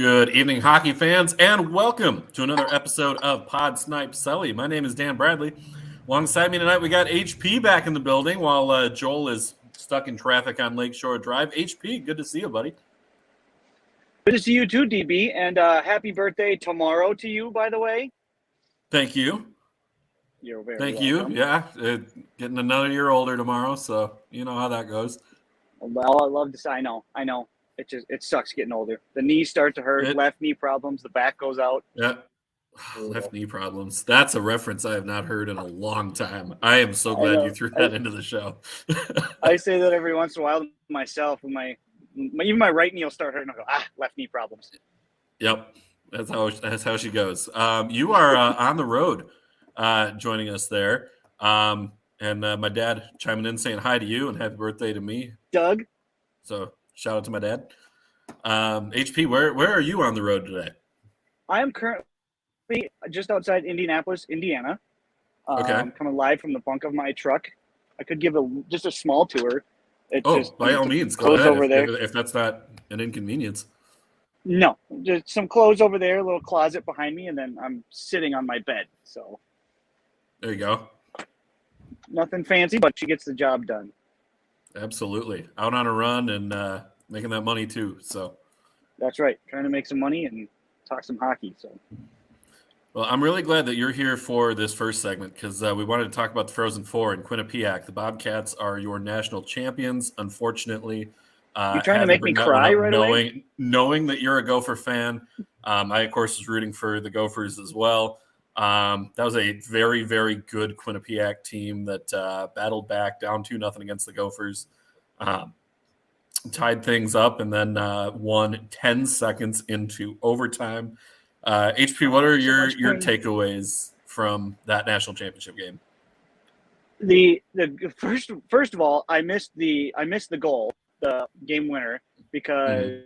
Good evening, hockey fans, and welcome to another episode of Pod Snipe Celly. My name is Dan Bradley. Alongside me tonight, we got HP back in the building while Joel is stuck in traffic on Lakeshore Drive. HP, good to see you, buddy. Good to see you too, DB, and happy birthday tomorrow to you, by the way. Thank you. You're very Thank welcome. you. Yeah, getting another year older tomorrow, so you know how that goes. Well, I love to say, I know. It sucks getting older. The knees start to hurt, left knee problems, the back goes out. Yeah. Left knee problems. That's a reference I have not heard in a long time. I am so glad you threw that into the show. I say that every once in a while to myself, and even my right knee will start hurting. I go, left knee problems. Yep, that's how she goes. You are on the road, joining us there, and my dad chiming in saying hi to you and happy birthday to me, Doug. So shout out to my dad. HP, where are you on the road today? I am currently just outside Indianapolis, Indiana. Okay. I'm coming live from the bunk of my truck. I could give just a small tour. By all means, go ahead over there. If that's not an inconvenience. No, just some clothes over there, a little closet behind me, and then I'm sitting on my bed. So there you go. Nothing fancy, but she gets the job done. Absolutely. Out on a run and making that money too. So that's right. Trying to make some money and talk some hockey. So. Well, I'm really glad that you're here for this first segment because we wanted to talk about the Frozen Four in Quinnipiac. The Bobcats are your national champions. Unfortunately, you're trying to make me cry right away? Knowing that you're a Gopher fan, I, of course, was rooting for the Gophers as well. That was a very, very good Quinnipiac team that battled back down 2-0 against the Gophers, tied things up, and then won 10 seconds into overtime. HP, what are your takeaways from that national championship game? The first of all, I missed the goal, the game winner, because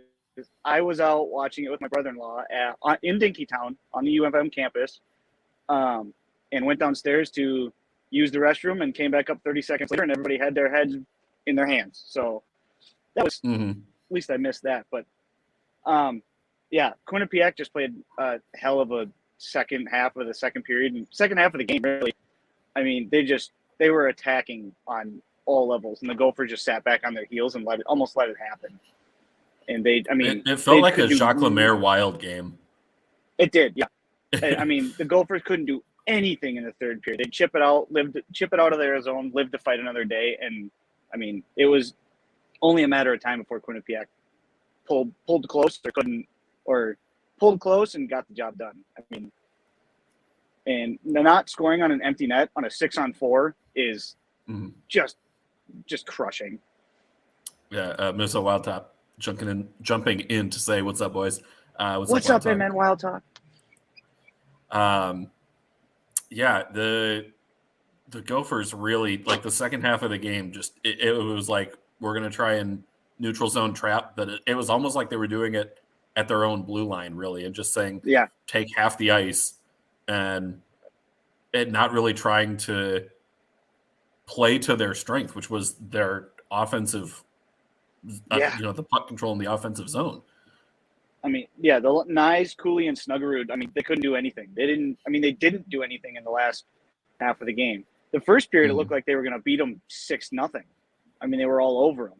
I was out watching it with my brother-in-law in Dinkytown on the UFM campus, and went downstairs to use the restroom and came back up 30 seconds later, and everybody had their heads in their hands. So that was at least I missed that, but. Yeah, Quinnipiac just played a hell of a second half of the second period and second half of the game, really. I mean, they were attacking on all levels, and the Gophers just sat back on their heels and almost let it happen. And it felt like a Jacques Lemaire Wild game. It did, yeah. I mean, the Gophers couldn't do anything in the third period. They'd chip it out of their zone, live to fight another day, and I mean, it was only a matter of time before Quinnipiac pulled close or pulled close and got the job done. I mean, and not scoring on an empty net on a 6-on-4 is just crushing. Yeah, Minnesota Wild Top jumping in to say, "What's up, boys? What's up, man? Wild Top." Yeah, the Gophers really, like, the second half of the game. Just it was like we're gonna try and neutral zone trap, but it was almost like they were doing it at their own blue line, really, and just saying, take half the ice, and not really trying to play to their strength, which was their offensive, the puck control in the offensive zone. I mean, yeah, the Nyes, Cooley, and Snuggerud, I mean, they couldn't do anything. They didn't do anything in the last half of the game. The first period, it looked like they were going to beat them 6-0. I mean, they were all over them,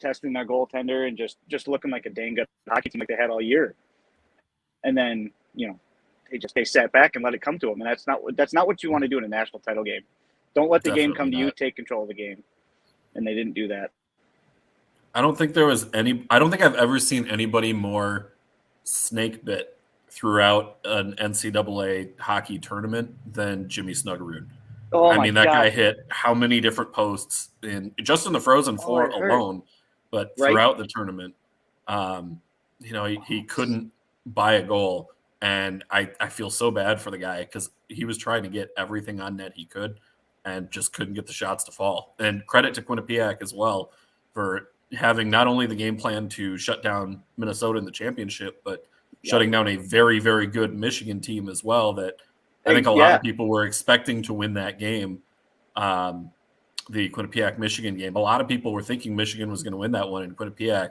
testing their goaltender and just looking like a dang good hockey team like they had all year. And then, they sat back and let it come to them. And that's not what you want to do in a national title game. Don't let the game come to you. Take control of the game. And they didn't do that. I don't think I've ever seen anybody more snake bit throughout an NCAA hockey tournament than Jimmy Snuggerud. Oh, I mean, that guy hit how many different posts just in the Frozen Four alone, but throughout the tournament, he couldn't buy a goal. And I feel so bad for the guy because he was trying to get everything on net he could and just couldn't get the shots to fall. And credit to Quinnipiac as well for having not only the game plan to shut down Minnesota in the championship, but shutting down a very, very good Michigan team as well that I think a lot of people were expecting to win that game, the Quinnipiac-Michigan game. A lot of people were thinking Michigan was going to win that one, and Quinnipiac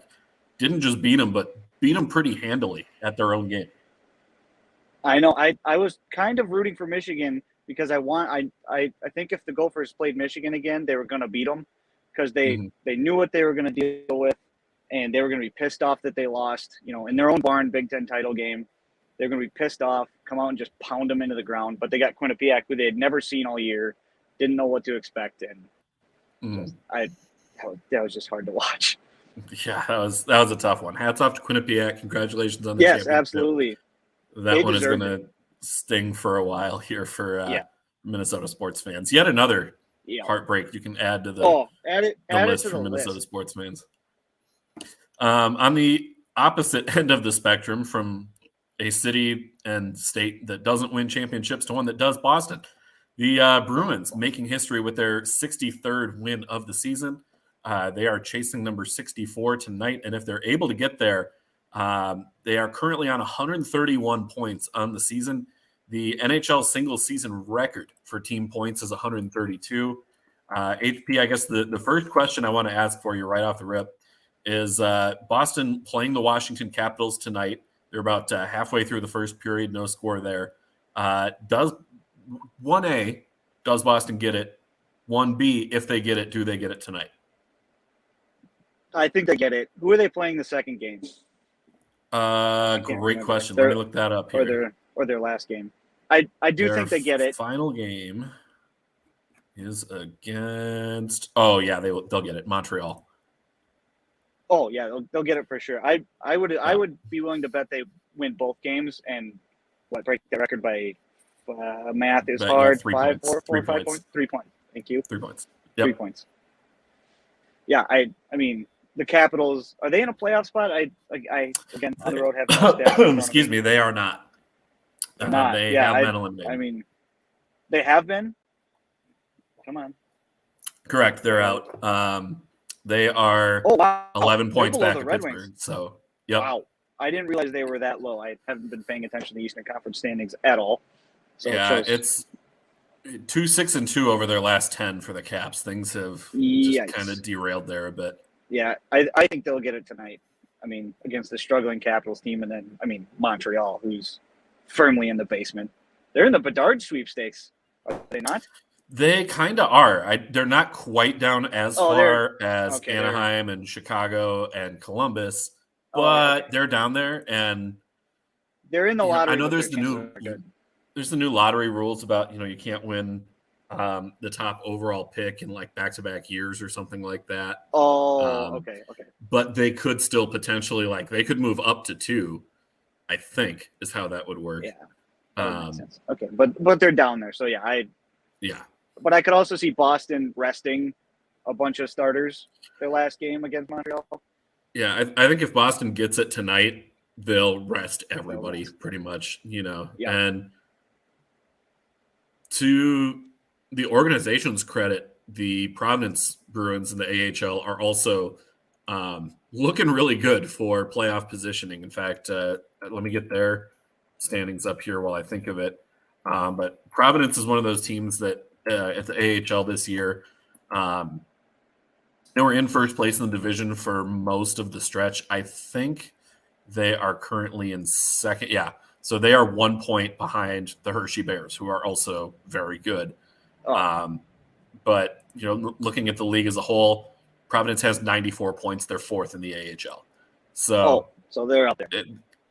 didn't just beat them, but beat them pretty handily at their own game. I know. I was kind of rooting for Michigan because I think if the Gophers played Michigan again, they were going to beat them because they knew what they were going to deal with, and they were going to be pissed off that they lost. In their own barn, Big Ten title game, they're going to be pissed off, come out and just pound them into the ground. But they got Quinnipiac, who they had never seen all year, didn't know what to expect, and that was just hard to watch. Yeah, that was a tough one. Hats off to Quinnipiac. Congratulations on the championship. Yes, absolutely. That one is going to sting for a while here for Minnesota sports fans. Yet another heartbreak you can add to the list for Minnesota sports fans. On the opposite end of the spectrum, from a city and state that doesn't win championships to one that does, Boston. The Bruins making history with their 63rd win of the season. They are chasing number 64 tonight, and if they're able to get there, they are currently on 131 points on the season. The NHL single season record for team points is 132. HP, I guess the first question I want to ask for you right off the rip is Boston playing the Washington Capitals tonight. They're about halfway through the first period, no score there. Does 1A, does Boston get it? 1B, if they get it, do they get it tonight? I think they get it. Who are they playing the second game? Great question. Let me look that up here. Or their last game. I do think they get it. Final game is against. Oh yeah, they'll get it. Montreal. Oh yeah, they'll get it for sure. I would be willing to bet they win both games and break the record by math is hard. 3 5 points. 4 5 points. 3 points. Thank you. 3 points. Yep. 3 points. Yeah, I mean the Capitals, are they in a playoff spot? I again on the road have no stats. Excuse me, they are not. They have been eliminated. I mean, they have been. Come on. Correct, they're out. They are 11 points back at Pittsburgh. Wings. So, yep. Wow, I didn't realize they were that low. I haven't been paying attention to the Eastern Conference standings at all. So yeah, it's 2-6-2 over their last 10 for the Caps. Things have just kind of derailed there a bit. Yeah, I think they'll get it tonight. I mean, against the struggling Capitals team, and then Montreal, who's firmly in the basement. They're in the Bedard sweepstakes, are they not? They kind of are. They're not quite down as far as Anaheim and Chicago and Columbus, but they're down there, and they're in the lottery. I know there's the new lottery rules about you can't win the top overall pick in like back-to-back years or something like that. Okay. But they could still potentially they could move up to 2. I think is how that would work. Yeah, that makes sense. Okay, but they're down there, so yeah. But I could also see Boston resting a bunch of starters their last game against Montreal. Yeah, I think if Boston gets it tonight, they'll rest everybody pretty much, Yeah. And to the organization's credit, the Providence Bruins in the AHL are also looking really good for playoff positioning. In fact, let me get their standings up here while I think of it. But Providence is one of those teams that at the AHL this year, they were in first place in the division for most of the stretch. I think they are currently in second. Yeah. So they are 1 point behind the Hershey Bears, who are also very good. But, looking at the league as a whole, Providence has 94 points. They're 4th in the AHL. So they're up there.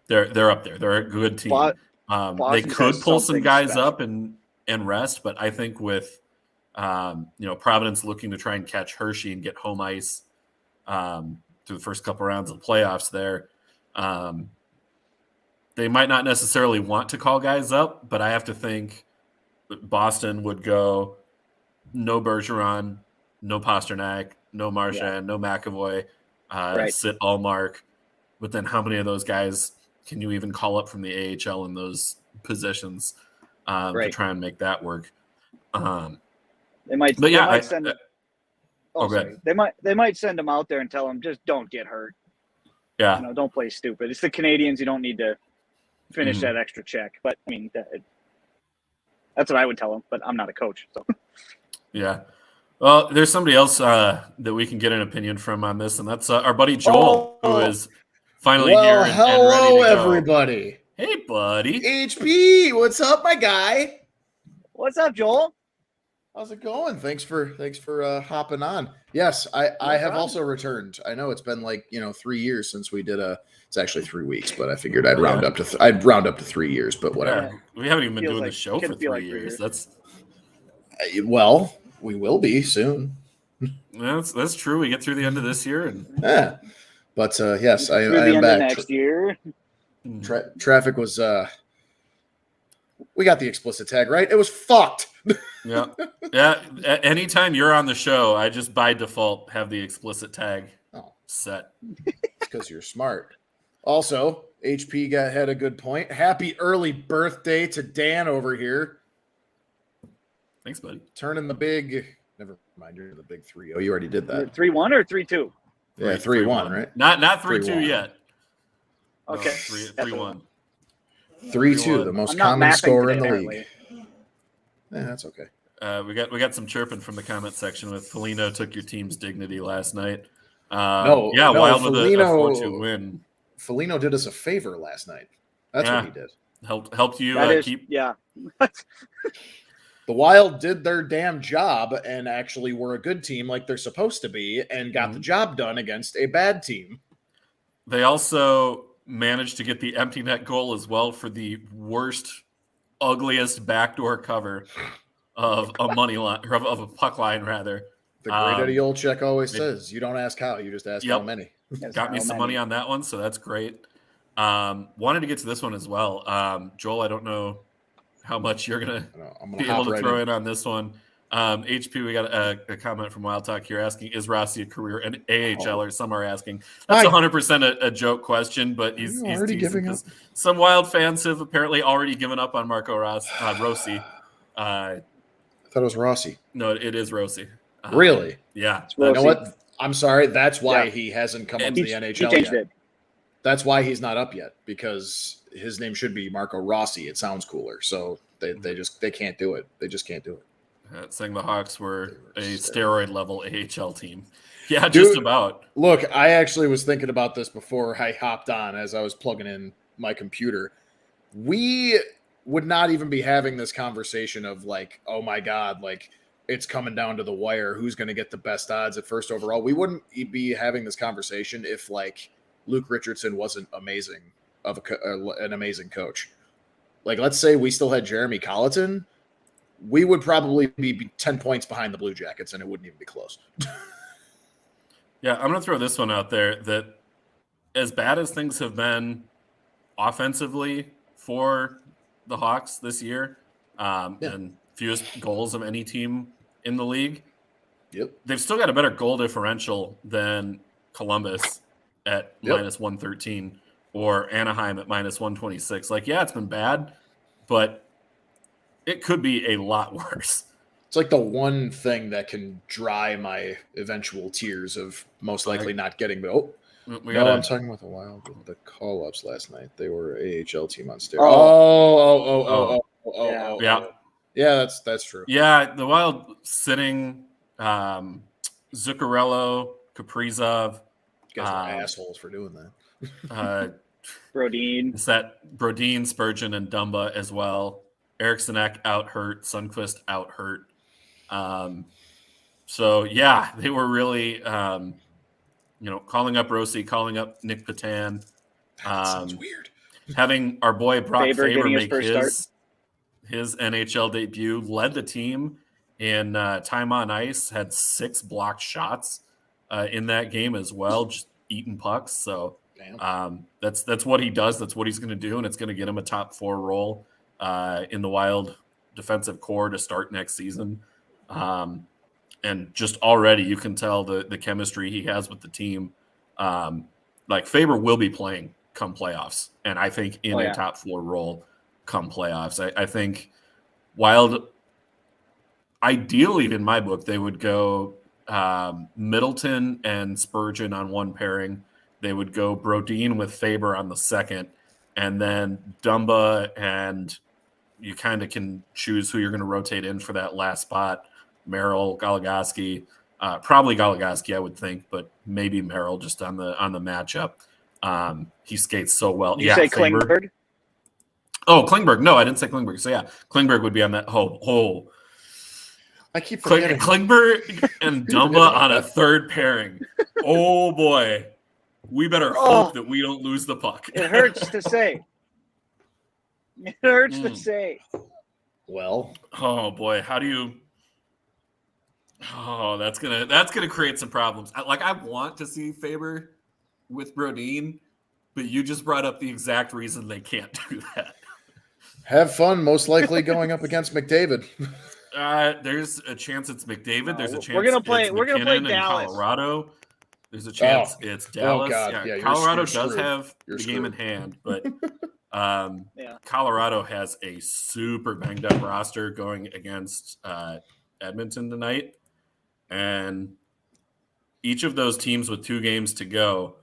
They're up there. They're a good team. They could pull some guys up and rest, but I think with Providence looking to try and catch Hershey and get home ice through the first couple rounds of the playoffs there, they might not necessarily want to call guys up, but I have to think that Boston would go no Bergeron, no Pasternak, no Marchand, no McAvoy, sit Allmark. But then how many of those guys can you even call up from the AHL in those positions to try and make that work? They might send them out there and tell them just don't get hurt. Yeah, don't play stupid. It's the Canadians. You don't need to finish that extra check. But that's what I would tell them. But I'm not a coach, so. Yeah. Well, there's somebody else that we can get an opinion from on this, and that's our buddy Joel, who is finally here and ready hello, to go. everybody. Hey, buddy. HP, what's up, my guy? What's up, Joel? How's it going? Thanks for hopping on. Yes, I have problem. also returned. I know it's been 3 years since we did it's actually 3 weeks, but I figured I'd round up to 3 years, but whatever. Yeah, we haven't even been Feels doing like- the show can for feel 3 like 3 years. years. That's Well, we will be soon. that's true. We get through the end of this year and Yeah. But yes, I Through the am end back. of next year. Traffic was we got the explicit tag, right? It was fucked. yeah. Anytime you're on the show, I just by default have the explicit tag set. Because you're smart. Also, HP had a good point. Happy early birthday to Dan over here. Thanks, buddy. Turning the big. Never mind, you're the big 3-0. You already did that. 3-1 or 3-2? Yeah, 3-1, right? Not 3-2 3-1. yet. Okay. 3-1. 3-2, the most I'm not common mapping score today, in the apparently. league. Yeah, that's okay. We got some chirping from the comment section with Felino took your team's dignity last night. No, Wild with a Felino- 4-2 win. Felino did us a favor last night. That's what he did. Helped you That is, keep. yeah. The Wild did their damn job and actually were a good team like they're supposed to be and got the job done against a bad team. They also managed to get the empty net goal as well for the worst, ugliest backdoor cover of a money line, of a puck line, rather. The great Eddie Olczyk always says, you don't ask how, you just ask how many. Got me some money on that one, so that's great. Wanted to get to this one as well. Joel, I don't know how much you're going to be able to throw in on this one. HP, we got a comment from Wild Talk here asking, is Rossi a career and AHLer? Some are asking. That's 100% a joke question, but he's already giving up. Some Wild fans have apparently already given up on Marco Rossi. I thought it was Rossi. No, it is Rossi. Really? Yeah. You know what? I'm sorry. That's why he hasn't come up to the NHL changed yet. it. That's why he's not up yet, because his name should be Marco Rossi. It sounds cooler. So they can't do it. They just can't do it. Saying the Hawks were a steroid level AHL team. Yeah, Dude, just about. Look, I actually was thinking about this before I hopped on as I was plugging in my computer. We would not even be having this conversation of like, oh my God, like it's coming down to the wire. Who's going to get the best odds at first overall? We wouldn't be having this conversation if like Luke Richardson wasn't amazing an amazing coach. Like, let's say we still had Jeremy Colleton, we would probably be 10 points behind the Blue Jackets, and it wouldn't even be close. Yeah, I'm going to throw this one out there that as bad as things have been offensively for the Hawks this year, and fewest goals of any team in the league, they've still got a better goal differential than Columbus at minus 113 or Anaheim at minus 126. Like, yeah, it's been bad, but it could be a lot worse. It's like the one thing that can dry my eventual tears of most likely not getting. I'm talking about the Wild with the call-ups last night. They were AHL team on steroids. Yeah, that's true. Yeah, the Wild sitting Zuccarello, Kaprizov. You guys are assholes for doing that. Brodin. It's that Brodin, Spurgeon, and Dumba as well. Eriksson out hurt, Sundqvist out hurt. So yeah, they were really, calling up Rossi, calling up Nick Patan. That sounds weird. Having our boy Brock Faber make his NHL debut, led the team in time on ice, had 6 blocked shots in that game as well, just eating pucks. So that's what he does. That's what he's going to do, and it's going to get him a top 4 role in the Wild defensive core to start next season. And just already you can tell the chemistry he has with the team. Like Faber will be playing come playoffs, and I think in a top 4 role come playoffs. I think Wild, ideally in my book, they would go Middleton and Spurgeon on one pairing. They would go Brodin with Faber on the second, and then Dumba, and you kind of can choose who you're going to rotate in for that last spot. Merrill, Goligoski, probably Goligoski, I would think, but maybe Merrill just on the matchup. He skates so well. Did you say Faber. Klingberg? Oh, Klingberg. No, I didn't say Klingberg. So, Klingberg would be on that whole. I keep forgetting. Klingberg and Dumba on a third pairing. Oh, boy. We better hope that we don't lose the puck. It hurts to say. It hurts to say. Well. Oh, boy. How do you... Oh, that's gonna create some problems. I want to see Faber with Brodin, but you just brought up the exact reason they can't do that. Have fun, most likely going up against McDavid. There's a chance it's McDavid. No, There's a chance we're gonna play McKinnon Dallas. in Colorado. There's a chance it's Dallas. God. Yeah, Colorado you're does have the game in hand, but Colorado has a super banged up roster going against Edmonton tonight. And each of those teams with 2 games to go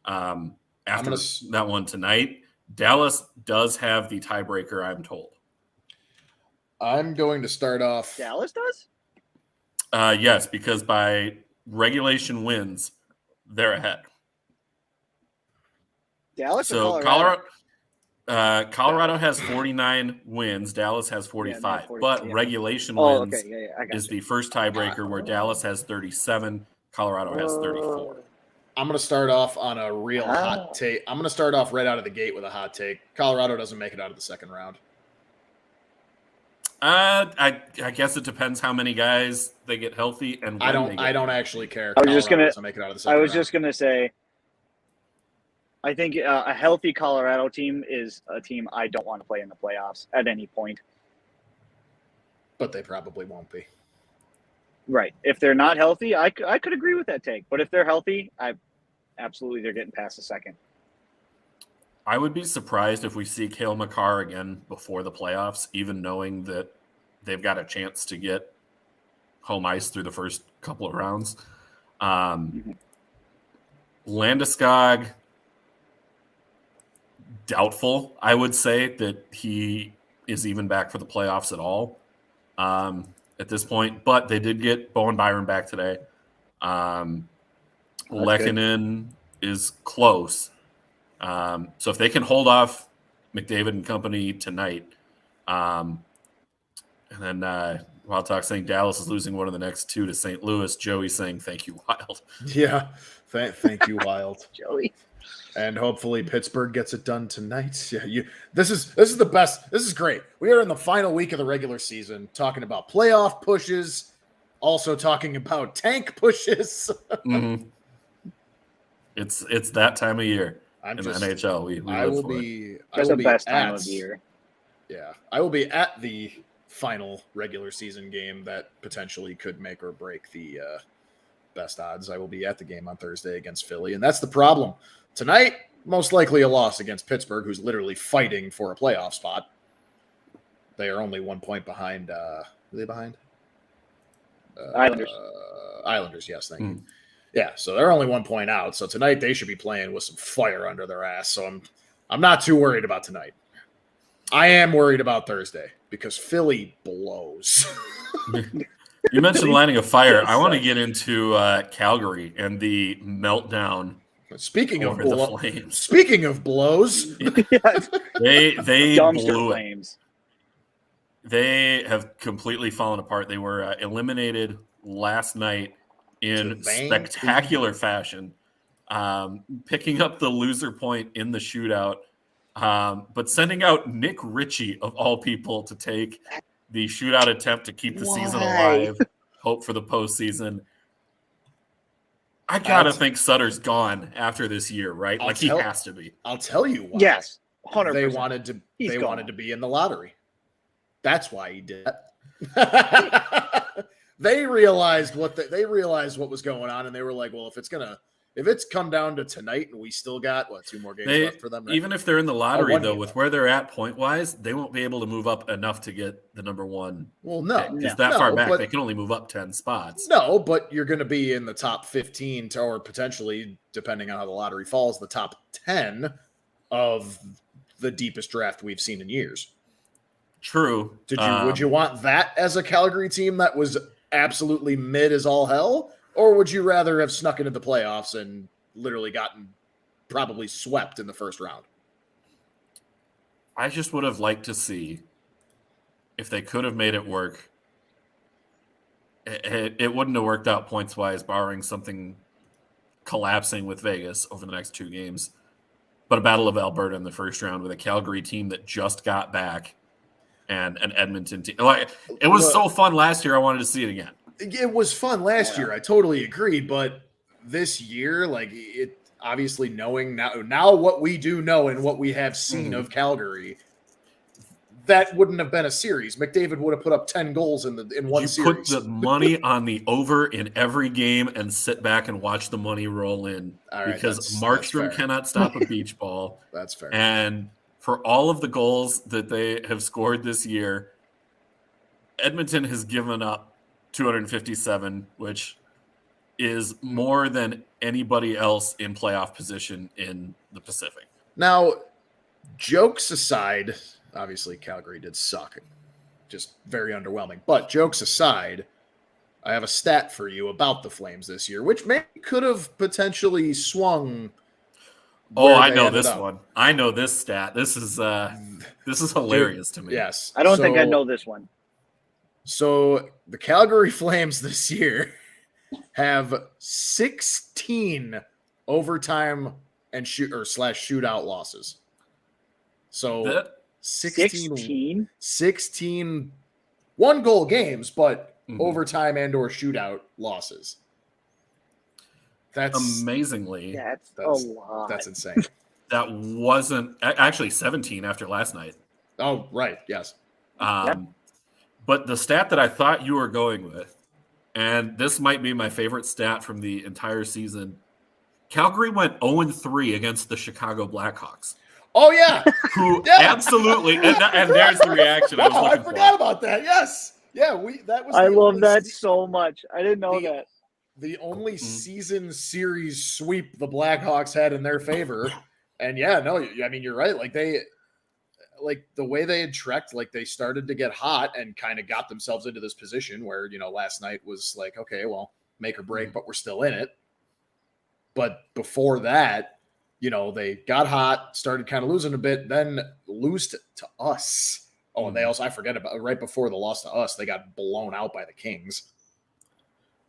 after that one tonight, Dallas does have the tiebreaker, I'm told. I'm going to start off. Dallas does? Yes, because by regulation wins, they're ahead. Dallas so or Colorado? Colorado has 49 wins. Dallas has 45. 40, but regulation wins is you. the first tiebreaker where Dallas has 37, Colorado has 34. I'm going to start off on a real hot take. I'm going to start off right out of the gate with a hot take. Colorado doesn't make it out of the second round. I guess it depends how many guys they get healthy and when I don't actually care. I was just going to make it out of the second round. just going to say I think a healthy Colorado team is a team I don't want to play in the playoffs at any point. But they probably won't be. Right. If they're not healthy, I could agree with that take. But if they're healthy, absolutely they're getting past the second. I would be surprised if we see Cale Makar again before the playoffs, even knowing that they've got a chance to get home ice through the first couple of rounds. Landeskog, doubtful, I would say, that he is even back for the playoffs at all at this point. But they did get Bowen Byron back today. Lehkonen is close. So if they can hold off McDavid and company tonight, and then Wild Talk saying Dallas is losing one of the next 2 to St. Louis. Joey saying thank you, Wild. Yeah, thank you, Wild. Joey. And hopefully Pittsburgh gets it done tonight. Yeah, this is the best. This is great. We are in the final week of the regular season, talking about playoff pushes, also talking about tank pushes. Mm-hmm. It's that time of year. In the NHL, we live for it. That's the best time of the year. Yeah, I will be at the final regular season game that potentially could make or break the best odds. I will be at the game on Thursday against Philly, and that's the problem. Tonight, most likely a loss against Pittsburgh, who's literally fighting for a playoff spot. They are only 1 point behind. Who are they behind? Islanders. Islanders, yes, thank you. Yeah, so they're only 1 point out. So tonight they should be playing with some fire under their ass. So I'm not too worried about tonight. I am worried about Thursday because Philly blows. You mentioned lighting a fire. I want to get into Calgary and the meltdown. Speaking of Flames. Speaking of blows, they Dumpster blew Flames. They have completely fallen apart. They were eliminated last night in spectacular fashion, picking up the loser point in the shootout, but sending out Nick Ritchie, of all people, to take the shootout attempt to keep the season alive, hope for the postseason. I gotta think Sutter's gone after this year, right? He has to be. I'll tell you why. Yes, 100%. They wanted to be in the lottery. That's why he did it. They realized what was going on, and they were like, "Well, if it's come down to tonight, and we still got 2 more games left for them, right? Even if they're in the lottery, though, with where they're at point wise, they won't be able to move up enough to get the number 1. Well, no, it's that far back. They can only move up 10 spots. No, but you're going to be in the top 15, or potentially, depending on how the lottery falls, the top 10 of the deepest draft we've seen in years. True. Would you want that as a Calgary team that was absolutely mid as all hell, or would you rather have snuck into the playoffs and literally gotten probably swept in the first round. I just would have liked to see if they could have made it work. It wouldn't have worked out points-wise, barring something collapsing with Vegas over the next 2 games. But a Battle of Alberta in the first round with a Calgary team that just got back and an Edmonton team. Like, it was so fun last year. I wanted to see it again. It was fun last year. I totally agree. But this year, like, it obviously knowing now what we do know and what we have seen of Calgary, that wouldn't have been a series. McDavid would have put up 10 goals in one series. You put the money on the over in every game and sit back and watch the money roll in, because Markstrom cannot stop a beach ball. That's fair. And for all of the goals that they have scored this year, Edmonton has given up 257, which is more than anybody else in playoff position in the Pacific. Now, jokes aside, obviously Calgary did suck. Just very underwhelming. But jokes aside, I have a stat for you about the Flames this year, which maybe could have potentially swung. Oh, I know this one. I know this stat. This is hilarious to me. Yes. I don't think I know this one. So the Calgary Flames this year have 16 overtime and shootout losses. So 16 one-goal games, but overtime and or shootout losses. That's amazingly. That's a lot. That's insane. That wasn't actually 17 after last night. Oh, right. Yes. But the stat that I thought you were going with, and this might be my favorite stat from the entire season, Calgary went 0-3 against the Chicago Blackhawks. Oh, yeah. Who absolutely, and there's the reaction. I forgot about that. Yes. Yeah, I love that so much. I didn't know that. The only season series sweep the Blackhawks had in their favor. And yeah, no, I mean, you're right. Like the way they had trekked, like they started to get hot and kind of got themselves into this position where, last night was like, okay, well, make or break, but we're still in it. But before that, they got hot, started kind of losing a bit, then lost to us. Oh, and they also, I forget about right before the loss to us, they got blown out by the Kings.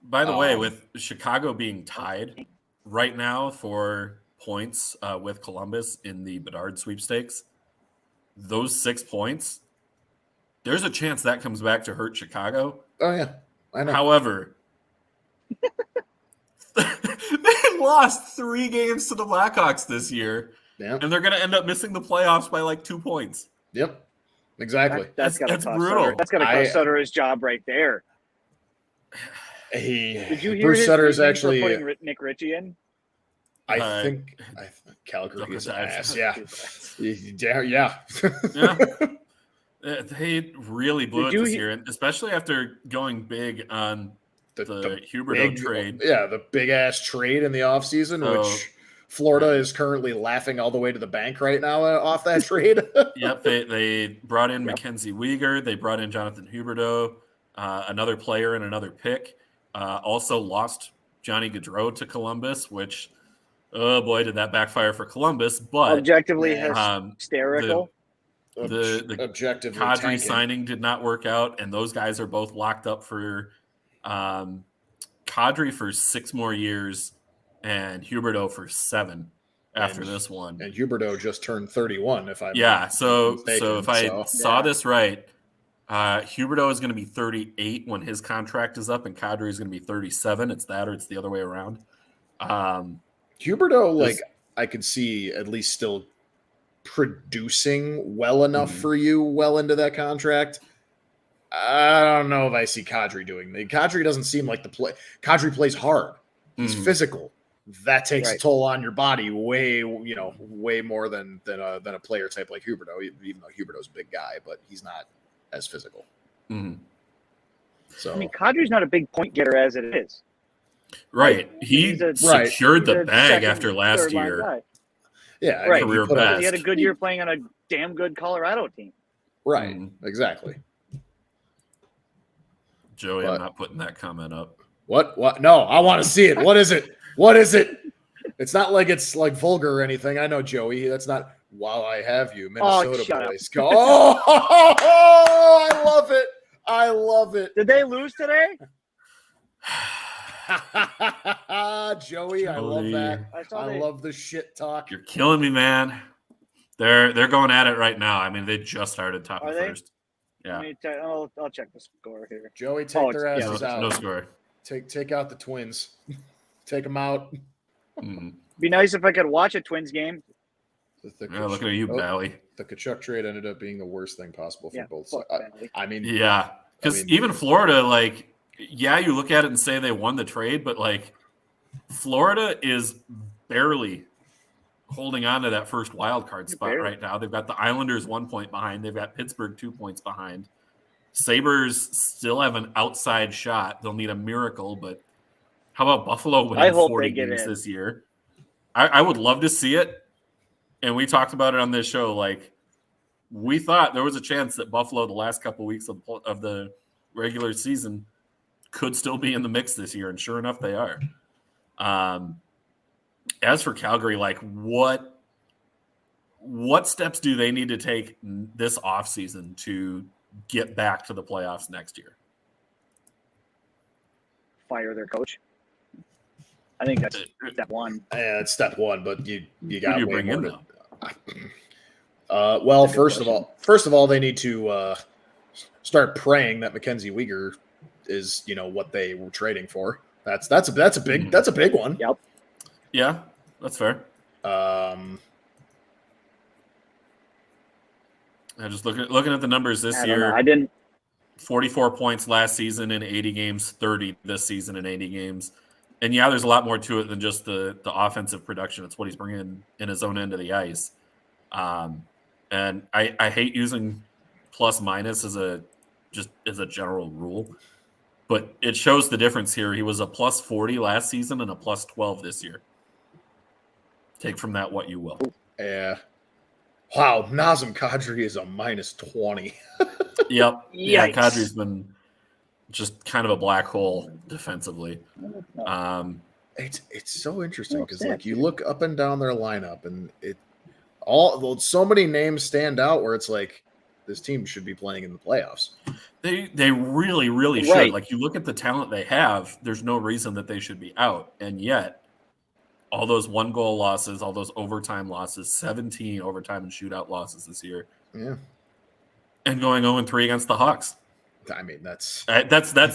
By the way, with Chicago being tied right now for points with Columbus in the Bedard sweepstakes, those 6 points, there's a chance that comes back to hurt Chicago. Oh, yeah. I know. However, they lost 3 games to the Blackhawks this year, and they're going to end up missing the playoffs by like 2 points. Yep. Exactly. That's brutal. Sutter. That's got to cost Sutter his job right there. Did you hear Bruce Sutter is actually putting Nick Ritchie in? I think Calgary is ass. Yeah. They really blew it this year, and especially after going big on the Huberdeau trade. Yeah, the big ass trade in the offseason, which Florida is currently laughing all the way to the bank right now off that trade. Yep, they brought in Mackenzie Weegar. They brought in Jonathan Huberdeau, another player and another pick. Also lost Johnny Gaudreau to Columbus, which, oh boy, did that backfire for Columbus. But objectively hysterical. The objectively Kadri tanking. signing did not work out, and those guys are both locked up for Kadri for 6 more years and Huberdeau for 7 after this one. And Huberdeau just turned 31, if I'm so mistaken, if I saw this right, Huberdeau is going to be 38 when his contract is up, and Kadri is going to be 37. It's that or it's the other way around. Huberdeau, I could see at least still producing well enough for you well into that contract. I don't know if I see Kadri doing that. Kadri doesn't seem like the play. Kadri plays hard. He's physical. That takes a toll on your body way more than a player type like Huberdeau, even though Huberdeau's a big guy, but he's not as physical. So I mean, Kadri's not a big point getter as it is. Right. He secured the bag after last year. Yeah, right. Career best. He had a good year playing on a damn good Colorado team. Right. Exactly. Joey, I'm not putting that comment up. What? No, I want to see it. What is it? What is it? It's not like it's like vulgar or anything. I know, Joey. That's not while I have you, Minnesota shut boys. Go. Oh, I love it. I love it. Did they lose today? Joey, I love that. I they- love the shit talk. You're killing me, man. They're going at it right now. I mean, they just started top Are of they? first. Yeah. I'll check the score here. Joey, take their asses out. No score. Take out the Twins. Take them out. Mm. Be nice if I could watch a Twins game. Yeah, looking at you, Bally. The Kachuk trade ended up being the worst thing possible for both sides. I mean, yeah, because even Florida, like, yeah, you look at it and say they won the trade, but like, Florida is barely holding on to that first wild card spot right now. They've got the Islanders 1 point behind. They've got Pittsburgh 2 points behind. Sabres still have an outside shot. They'll need a miracle, but how about Buffalo winning 40 games this year? I would love to see it. And we talked about it on this show. Like, we thought there was a chance that Buffalo, the last couple of weeks of the regular season, could still be in the mix this year. And sure enough, they are. As for Calgary, like, what steps do they need to take this offseason to get back to the playoffs next year? Fire their coach. I think that's step one. Yeah, it's step one, but you got to way bring more in to, though. well, first of all, they need to start praying that Mackenzie Weegar is, what they were trading for. That's a big one. Yep. Yeah, that's fair. Just looking at the numbers this year. I didn't. 44 points last season in 80 games, 30 this season in 80 games. And yeah, there's a lot more to it than just the offensive production. It's what he's bringing in his own end of the ice. And I hate using plus minus as a general rule, but it shows the difference here. He was a plus 40 last season and a plus 12 this year. Take from that what you will. Yeah. Wow, Nazem Kadri is a minus 20. Yep. Yeah, Yikes. Kadri's been just kind of a black hole defensively. It's so interesting because like you look up and down their lineup and so many names stand out where it's like this team should be playing in the playoffs. They really should. Like, you look at the talent they have, there's no reason that they should be out. And yet, all those 1-goal losses, all those overtime losses, 17 overtime and shootout losses this year. Yeah. And going 0-3 against the Hawks. I mean, that's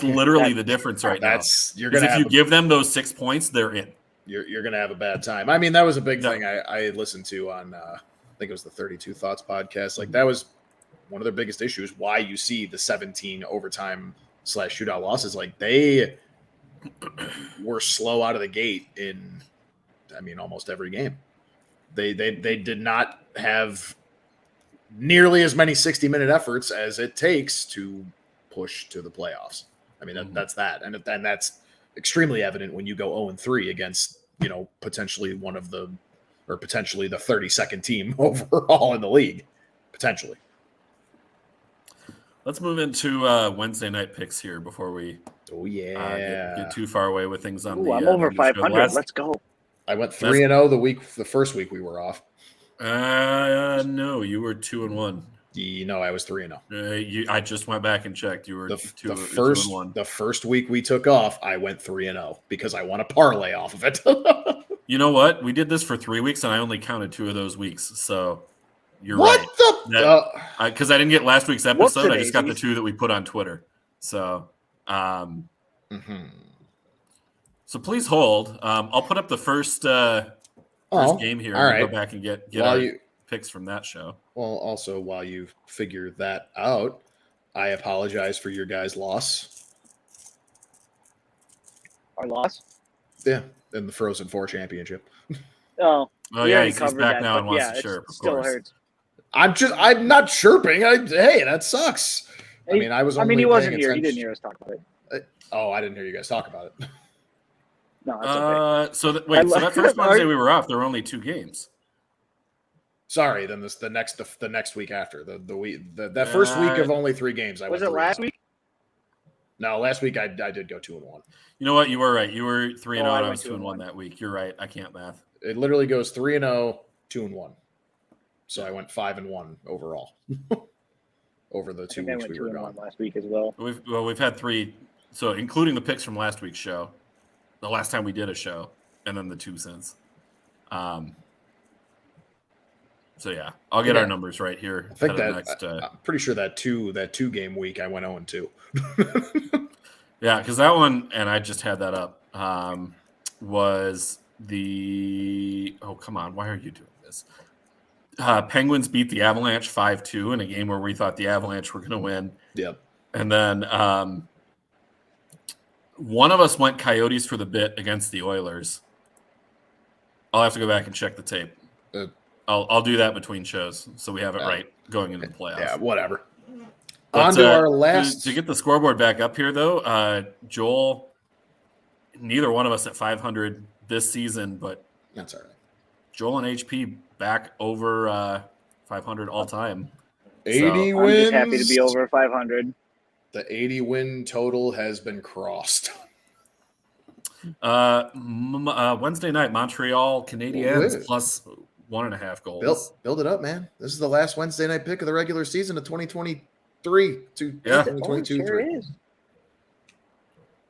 literally the difference right now. If you give them those 6 points, they're in. You're going to have a bad time. I mean, that was a big thing I listened to on, I think it was the 32 Thoughts podcast. Like, that was one of their biggest issues, why you see the 17 overtime / shootout losses. Like, they were slow out of the gate in, almost every game. They did not have nearly as many 60-minute efforts as it takes to push to the playoffs. I mean, that's that. And that's extremely evident when you go 0-3 against, potentially the 32nd team overall in the league, potentially. Let's move into Wednesday night picks here before we get too far away with things on I'm over 500. Let's go. I went 3-0 the first week we were off. No, you were 2-1. I was 3-0. I just went back and checked. You were the 2-1. The first week we took off, I went 3-0 because I want to parlay off of it. You know what? We did this for 3 weeks, and I only counted 2 of those weeks. So you're what right. Because I didn't get last week's episode, I just got the 2 that we put on Twitter. So, so please hold. I'll put up the first game here. All right. Go back and get our picks from that show. Well, also while you figure that out, I apologize for your guys' loss. Our loss? Yeah, in the Frozen 4 championship. Oh yeah, he's back now and wants to chirp. Of course. Hurts. I'm not chirping. Hey, that sucks. I mean, he wasn't here. He didn't hear us talk about it. I didn't hear you guys talk about it. No, that's okay. So that first Wednesday we were off, there were only 2 games. Sorry, then the next week after that first week of only 3 games. Was it last week? No, last week I did go 2-1. You know what? You were right. You were 3-0, and I went was 2-1 2-1 that week. You're right. I can't math. It literally goes 3-0, 2-1. So I went 5-1 overall over the 2 I think I weeks went we were 2-1 gone. last week as well. We've had 3, so including the picks from last week's show, the last time we did a show, and then the 2 since. So yeah, I'll get our numbers right here. I think that next, I'm pretty sure that 2 game week I went 0-2. Yeah, because that one, and I just had that up, was the come on, why are you doing this? Penguins beat the Avalanche 5-2 in a game where we thought the Avalanche were going to win. Yep. And then one of us went Coyotes for the bit against the Oilers. I'll have to go back and check the tape. I'll do that between shows so we have it right going into the playoffs. Yeah, whatever. But, on to our last. To get the scoreboard back up here, though, Joel, neither one of us at 500 this season, but that's all right. Joel and HP back over 500 all time. 80 so, wins. I'm just happy to be over 500. The 80 win total has been crossed. Wednesday night, Montreal Canadiens plus 1.5 goals. Build it up, man. This is the last Wednesday night pick of the regular season of 2023 to 2022. Sure is.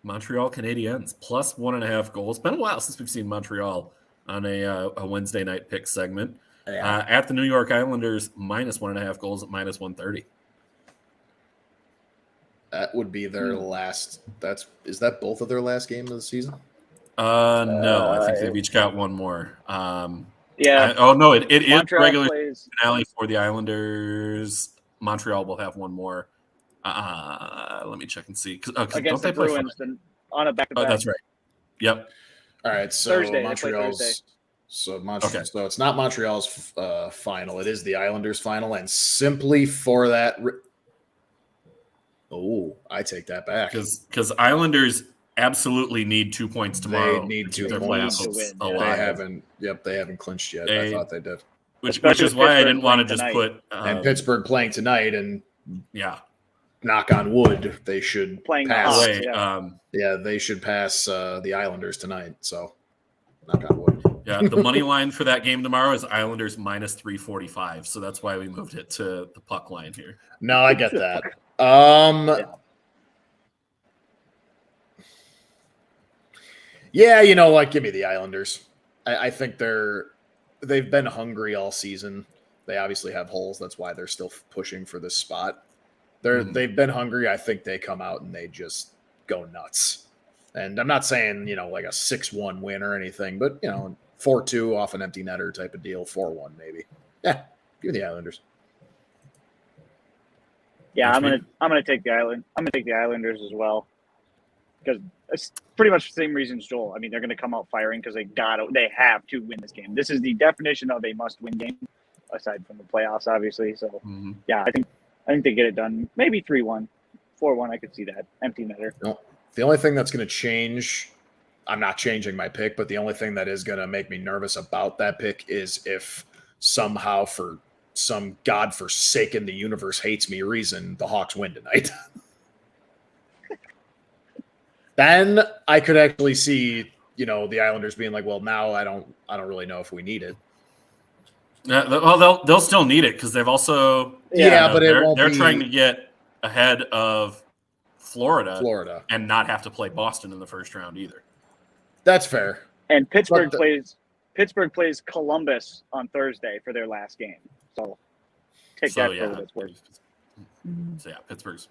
Montreal Canadiens plus 1.5 goals. It's been a while since we've seen Montreal on a Wednesday night pick segment. Yeah. At the New York Islanders, minus 1.5 goals at minus 130. That would be their last. Is that both of their last game of the season? No, I think they've each got one more. Yeah. No, it is regular plays. finale for the Islanders. Montreal will have one more. Let me check and see. Against the Bruins on a back-to-back. Oh, that's right. Yep. All right. So Thursday. Montreal's. So it's not Montreal's final. It is the Islanders' final, and simply for that. I take that back because Islanders absolutely need 2 points tomorrow. They need 2 their points. playoff hopes They alive. haven't. Yep, they haven't clinched yet. I thought they did. Which is why I didn't want to just put. And Pittsburgh playing tonight, and yeah, knock on wood, they should pass. Away, they should pass the Islanders tonight. So, knock on wood. Yeah, the money line for that game tomorrow is Islanders minus 345. So that's why we moved it to the puck line here. No, I get that. Yeah, give me the Islanders. I think they've been hungry all season. They obviously have holes. That's why they're still pushing for this spot. They've been hungry. I think they come out and they just go nuts. And I'm not saying, like a 6-1 win or anything, but 4-2 off an empty netter type of deal, 4-1 maybe. Yeah, give me the Islanders. Yeah, I'm gonna take the Island. I'm gonna take the Islanders as well, because it's pretty much the same reasons, Joel. I mean, they're gonna come out firing because they have to win this game. This is the definition of a must-win game, aside from the playoffs, obviously. So, yeah, I think they get it done. Maybe 3-1, 4-1. I could see that empty netter. No, the only thing that's going to change, I'm not changing my pick, but the only thing that is going to make me nervous about that pick is if somehow for some godforsaken the universe hates me reason the Hawks win tonight. Then I could actually see, the Islanders being like, well, now I don't really know if we need it. Well, they'll still need it because they've also but they're trying to get ahead of Florida and not have to play Boston in the first round either. That's fair. And Pittsburgh plays Columbus on Thursday for their last game. So take that for what it's worth. So yeah, Pittsburgh's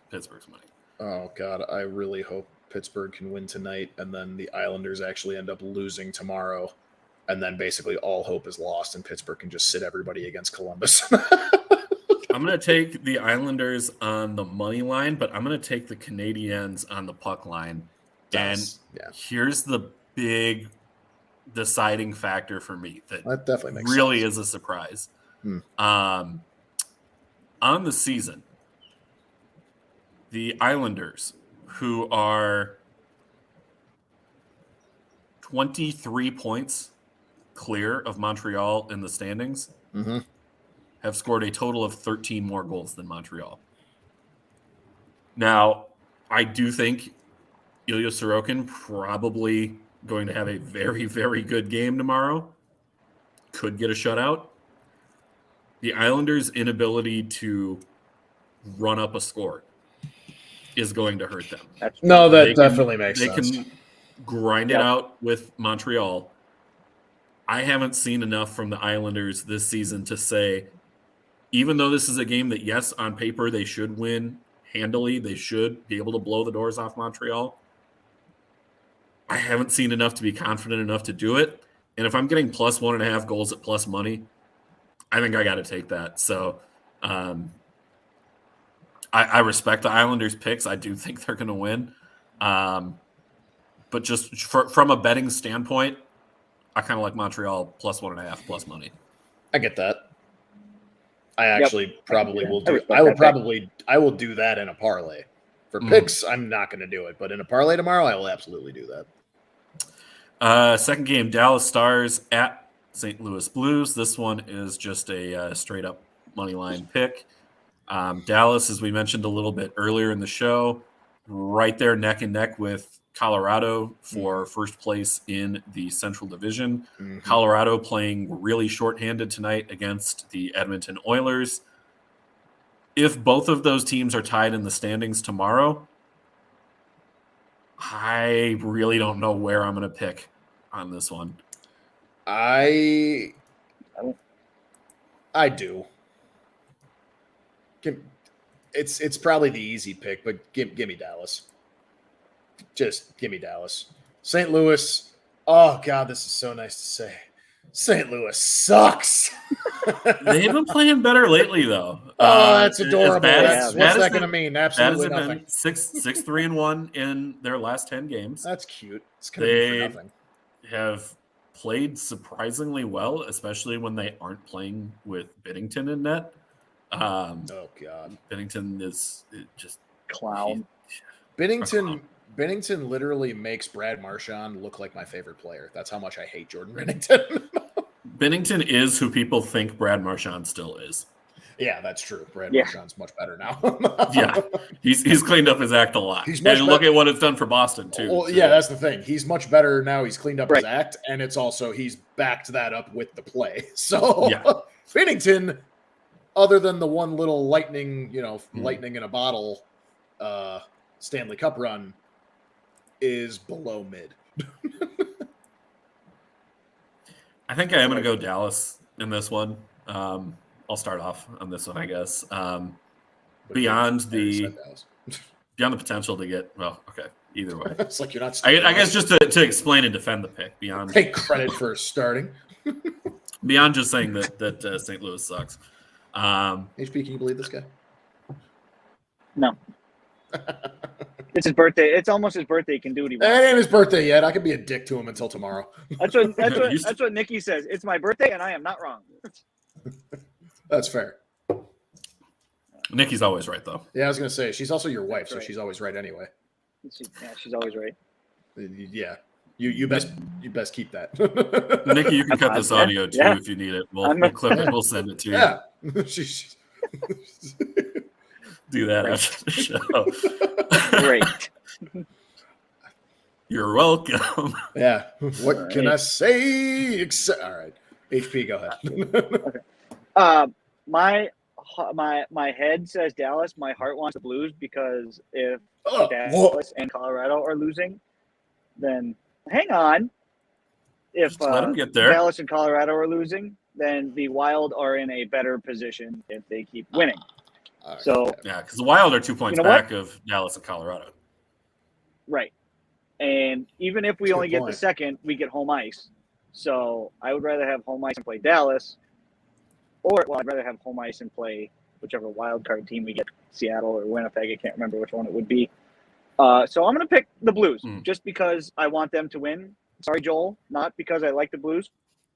money. Oh God, I really hope Pittsburgh can win tonight, and then the Islanders actually end up losing tomorrow, and then basically all hope is lost, and Pittsburgh can just sit everybody against Columbus. I'm going to take the Islanders on the money line, but I'm going to take the Canadiens on the puck line. Here's the big deciding factor for me that definitely makes really sense. Is a surprise. On the season, the Islanders, who are 23 points clear of Montreal in the standings, have scored a total of 13 more goals than Montreal. Now, I do think Ilya Sorokin probably going to have a very, very good game tomorrow. Could get a shutout. The Islanders' inability to run up a score is going to hurt them. No, that They definitely makes they sense. can grind it out with Montreal. I haven't seen enough from the Islanders this season to say, even though this is a game that, yes, on paper they should win handily, they should be able to blow the doors off Montreal. I haven't seen enough to be confident enough to do it. And if I'm getting plus 1.5 goals at plus money, I think I got to take that. So I respect the Islanders' picks. I do think they're going to win. But just from a betting standpoint, I kind of like Montreal plus 1.5 plus money. I get that. I actually probably will do. I will do that in a parlay. For picks, I'm not going to do it, but in a parlay tomorrow, I will absolutely do that. Second game, Dallas Stars at St. Louis Blues. This one is just a straight up money line pick. Dallas, as we mentioned a little bit earlier in the show, right there neck and neck with Colorado for first place in the Central Division. Colorado playing really shorthanded tonight against the Edmonton Oilers. If both of those teams are tied in the standings tomorrow, I really don't know where I'm going to pick on this one. I do. It's probably the easy pick, but give me Dallas. Just give me Dallas. St. Louis. Oh God, this is so nice to say. St. Louis sucks. They've been playing better lately, though. Oh, that's adorable. What's that going to mean? Absolutely nothing. 6-3-1 in their last 10 games. That's cute. It's going to be for nothing. Have played surprisingly well, especially when they aren't playing with Binnington in net. Oh God, Binnington is just clown. Binnington literally makes Brad Marchand look like my favorite player. That's how much I hate Jordan Binnington. Binnington is who people think Brad Marchand still is. Yeah, that's true. Brad Marchand's much better now. Yeah, he's cleaned up his act a lot. And look at what it's done for Boston too. Well, yeah, that's the thing. He's much better now. He's cleaned up his act, and it's also he's backed that up with the play. So Binnington, other than the one little lightning in a bottle Stanley Cup run, is below mid. I think I am going to go Dallas in this one. I'll start off on this one, I guess. Beyond the potential to get either way. It's like you're not. I guess just to explain and defend the pick beyond. Take credit for starting. Beyond just saying that St. Louis sucks. HP, can you believe this guy? No. It's his birthday. It's almost his birthday. He can do what he wants. It ain't his birthday yet. I could be a dick to him until tomorrow. That's what Nikki says. It's my birthday, and I am not wrong. That's fair. Nikki's always right, though. Yeah, I was gonna say she's also your wife, so she's always right anyway. She's always right. Yeah, you best keep that. Nikki, you can cut this audio too if you need it. We'll clip it. We'll send it to you. Yeah. Do that after the show. Great. You're welcome. Yeah. What can I say? All right. HP, go ahead. Okay. My head says Dallas. My heart wants the Blues because if Dallas and Colorado are losing, then hang on. If let them get there. Dallas and Colorado are losing, then the Wild are in a better position if they keep winning. Right. So because the Wild are 2 points back of Dallas and Colorado. Right. And even if we only get the second, we get home ice. So I would rather have home ice and play Dallas, I'd rather have home ice and play whichever wild card team we get, Seattle or Winnipeg. I can't remember which one it would be. So I'm going to pick the Blues just because I want them to win. Sorry, Joel, not because I like the Blues.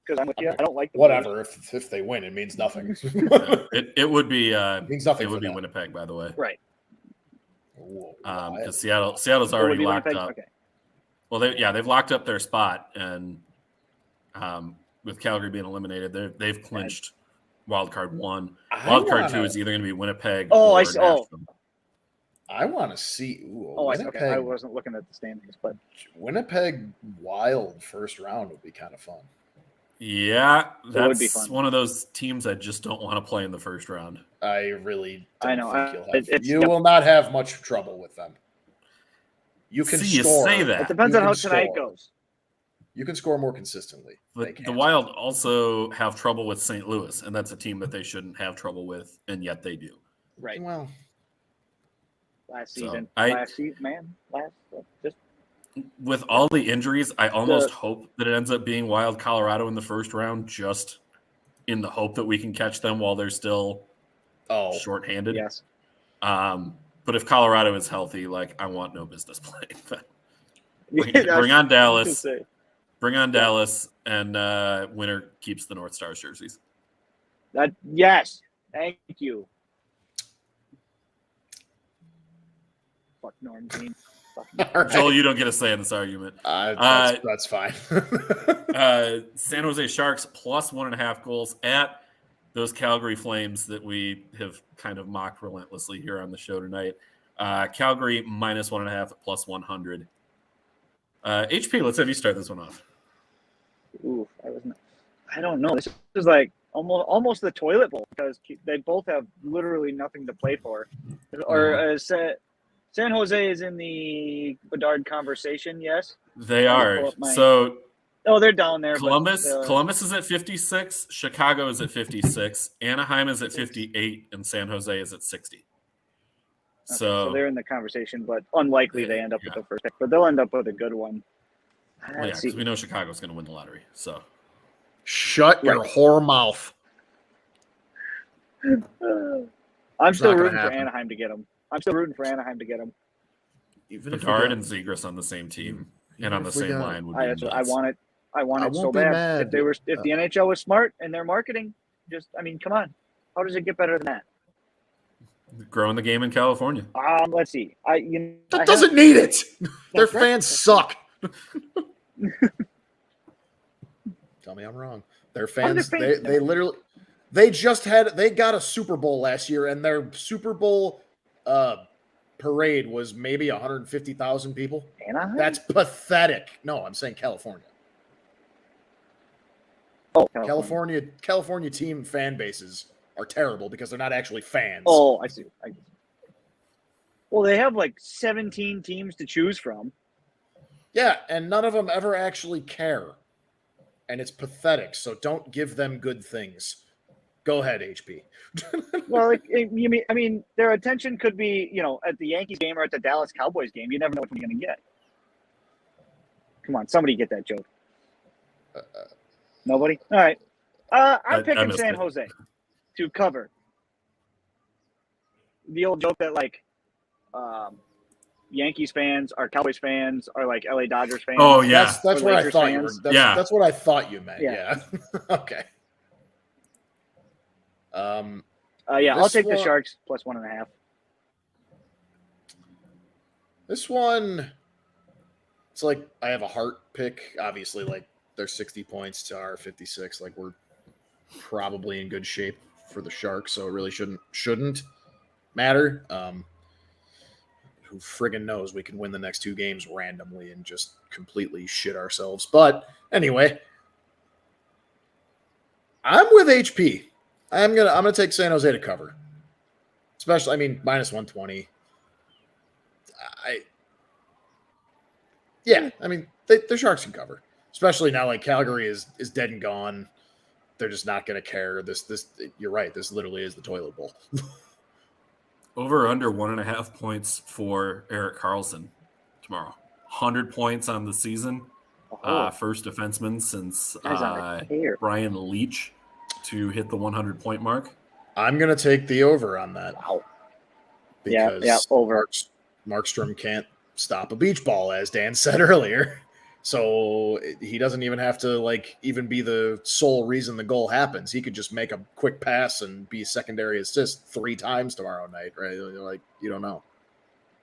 Because I'm with you, I don't like the whatever. Blues. If they win, it means nothing. it would be means nothing. It would be Winnipeg, by the way. Right. Because Seattle's already locked up. Okay. Well, they've locked up their spot, and with Calgary being eliminated, they've clinched wild card 1. Wild card 2 is either going to be Winnipeg. Oh, or I see. Oh, I want to see. Ooh, Oh, Winnipeg, okay. I wasn't looking at the standings, but Winnipeg Wild first round would be kind of fun. Yeah, It would be that's fun. one of those teams I just don't want to play in the first round. I really don't I know. think you'll have. It's- You will not have much trouble with them. You can See, you score. say It that. depends You on how can tonight score. goes. You can score more consistently. They The can't. Wild also have trouble with St. Louis, and that's a team that they shouldn't have trouble with, and yet they do. Right. Well, Last So, season. I- Last season, man. Just With all the injuries, I almost hope that it ends up being Wild Colorado in the first round, just in the hope that we can catch them while they're still shorthanded. yes. But if Colorado is healthy, like I want no business playing them. That's- Bring on I Dallas. was gonna say. Bring on Dallas, and winner keeps the North Stars jerseys. Yes. Thank you. Fuck Norm Green. all right. Joel, you don't get a say in this argument. That's fine. San Jose Sharks plus 1.5 goals at those Calgary Flames that we have kind of mocked relentlessly here on the show tonight. Calgary minus 1.5 at plus 100. HP, let's have you start this one off. Ooh, I don't know. This is like almost the toilet bowl because they both have literally nothing to play for. Or San Jose is in the Bedard conversation, yes? They Let me are. pull up my- So Oh, they're down there. Columbus is at 56. Chicago is at 56. Anaheim is at 58, and San Jose is at 60. So they're in the conversation, but unlikely they end up with the first pick. But they'll end up with a good one. Well, yeah, because we know Chicago's going to win the lottery. So Shut your whore mouth. I'm still not gonna rooting for happen. Anaheim to get them. I'm still rooting for Anaheim to get them. Even if we Bedard got- and Zegras on the same team even and on the if we same got- line would be I nuts. want it. I want I it so won't be bad. mad. If the NHL was smart in their marketing, come on. How does it get better than that? Growing the game in California. Let's see. That doesn't need it. Their fans suck. Tell me I'm wrong. Their fans, they literally, they got a Super Bowl last year, and their Super Bowl parade was maybe 150,000 people. Anaheim? That's pathetic. No, I'm saying California. Oh, California team fan bases are terrible because they're not actually fans. Oh, I see. Well, they have like 17 teams to choose from. Yeah, and none of them ever actually care. And it's pathetic, so don't give them good things. Go ahead, HP. Well, their attention could be, at the Yankees game or at the Dallas Cowboys game. You never know what you're going to get. Come on, somebody get that joke. Nobody? All right. I'm picking San Jose to cover. The old joke that, Yankees fans are Cowboys fans are like LA Dodgers fans. Oh, yeah. That's what I Lakers thought you were. fans. That's what I thought you meant. Yeah. Yeah. Okay. I'll take the Sharks plus 1.5. This one, it's like I have a heart pick. Obviously, they're 60 points to our 56. Like we're probably in good shape for the Sharks, so it really shouldn't matter. Who friggin' knows? We can win the next 2 games randomly and just completely shit ourselves. But anyway, I'm with HP. I'm gonna take San Jose to cover. Especially, minus 120. The Sharks can cover. Especially now, Calgary is dead and gone. They're just not gonna care. This you're right. This literally is the toilet bowl. Over under 1.5 points for Erik Karlsson tomorrow. 100 points on the season. First defenseman since Brian Leach to hit the 100-point mark. I'm going to take the over on that. Wow. Because over. Markstrom can't stop a beach ball, as Dan said earlier. So he doesn't even have to even be the sole reason the goal happens. He could just make a quick pass and be secondary assist 3 times tomorrow night, right? You don't know.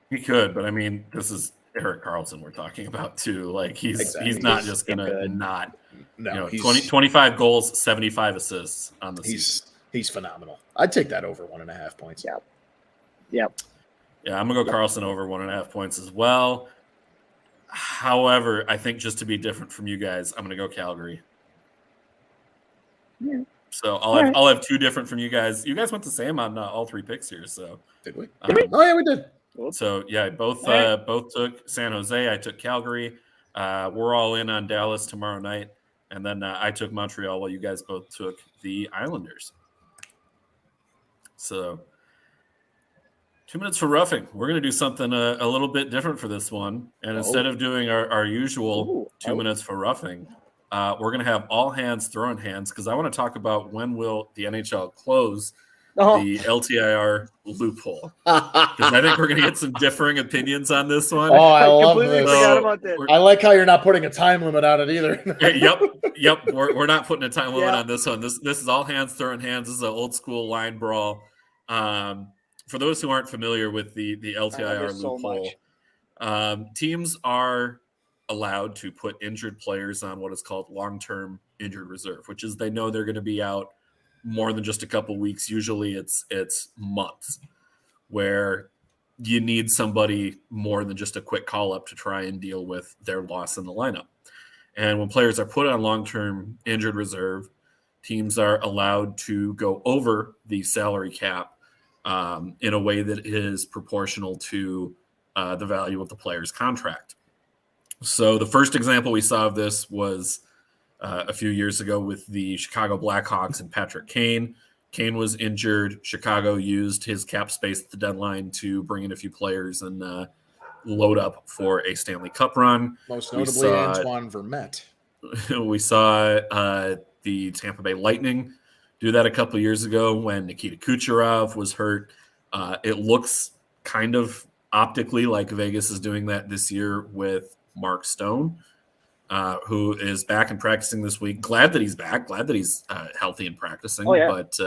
He could, but this is Erik Karlsson we're talking about too. He's not just gonna not. No, 25 goals, 75 assists on the season. He's phenomenal. I'd take that over 1.5 points. Yep. Yeah, I'm gonna go Carlson over 1.5 points as well. However, I think just to be different from you guys, I'm gonna go Calgary. Yeah. So All right. I'll have two different from you guys. You guys went the same on all three picks here. So Did we? um, Oh yeah, we did. so yeah, both All right. both took San Jose. I took Calgary. We're all in on Dallas tomorrow night, and then I took Montreal while you guys both took the Islanders. So 2 minutes for roughing. We're going to do something a little bit different for this one. And instead of doing our usual 2 minutes for roughing, we're going to have all hands throwing hands because I want to talk about when will the NHL close the LTIR loophole. Because I think we're going to get some differing opinions on this one. Oh, I love completely this. forgot about this. I like how you're not putting a time limit on it either. Yep. We're not putting a time limit on this one. This is all hands throwing hands. This is an old school line brawl. For those who aren't familiar with the LTIR loophole, teams are allowed to put injured players on what is called long-term injured reserve, which is they know they're going to be out more than just a couple weeks. Usually it's months where you need somebody more than just a quick call-up to try and deal with their loss in the lineup. And when players are put on long-term injured reserve, teams are allowed to go over the salary cap in a way that is proportional to the value of the player's contract. So the first example we saw of this was a few years ago with the Chicago Blackhawks and Patrick Kane. Kane was injured. Chicago used his cap space at the deadline to bring in a few players and load up for a Stanley Cup run. Most notably Antoine Vermette. We saw the Tampa Bay Lightning do that a couple of years ago when Nikita Kucherov was hurt. It looks kind of optically like Vegas is doing that this year with Mark Stone, who is back and practicing this week. Glad that he's back. Glad that he's healthy and practicing. But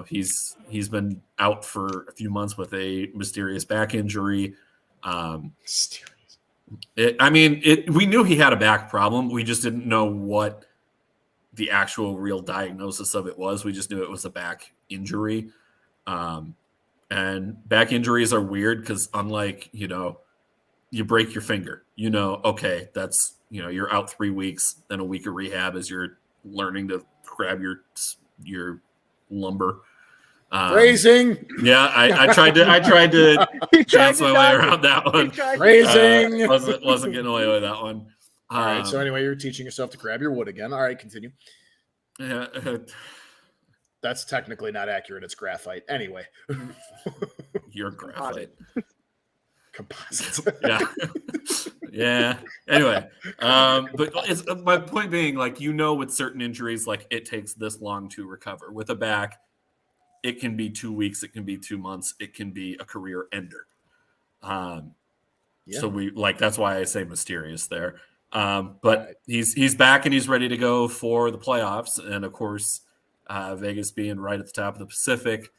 he's been out for a few months with a mysterious back injury. We knew he had a back problem. We just didn't know what the actual real diagnosis of it was. We just knew it was a back injury. And back injuries are weird because unlike, you break your finger, okay, that's, you're out 3 weeks, then a week of rehab as you're learning to grab your lumbar. Phrasing. Yeah, I tried to dance my way around that one. Phrasing. Wasn't getting away with that one. All right. So anyway, you're teaching yourself to grab your wood again. All right, continue. Yeah. That's technically not accurate. It's graphite. Anyway. You're graphite. Composite. Yeah. Yeah. Anyway, but my point being, with certain injuries, it takes this long to recover. With a back, it can be 2 weeks, it can be 2 months, it can be a career ender. So that's why I say mysterious there. But he's back and he's ready to go for the playoffs, and of course, Vegas being right at the top of the Pacific,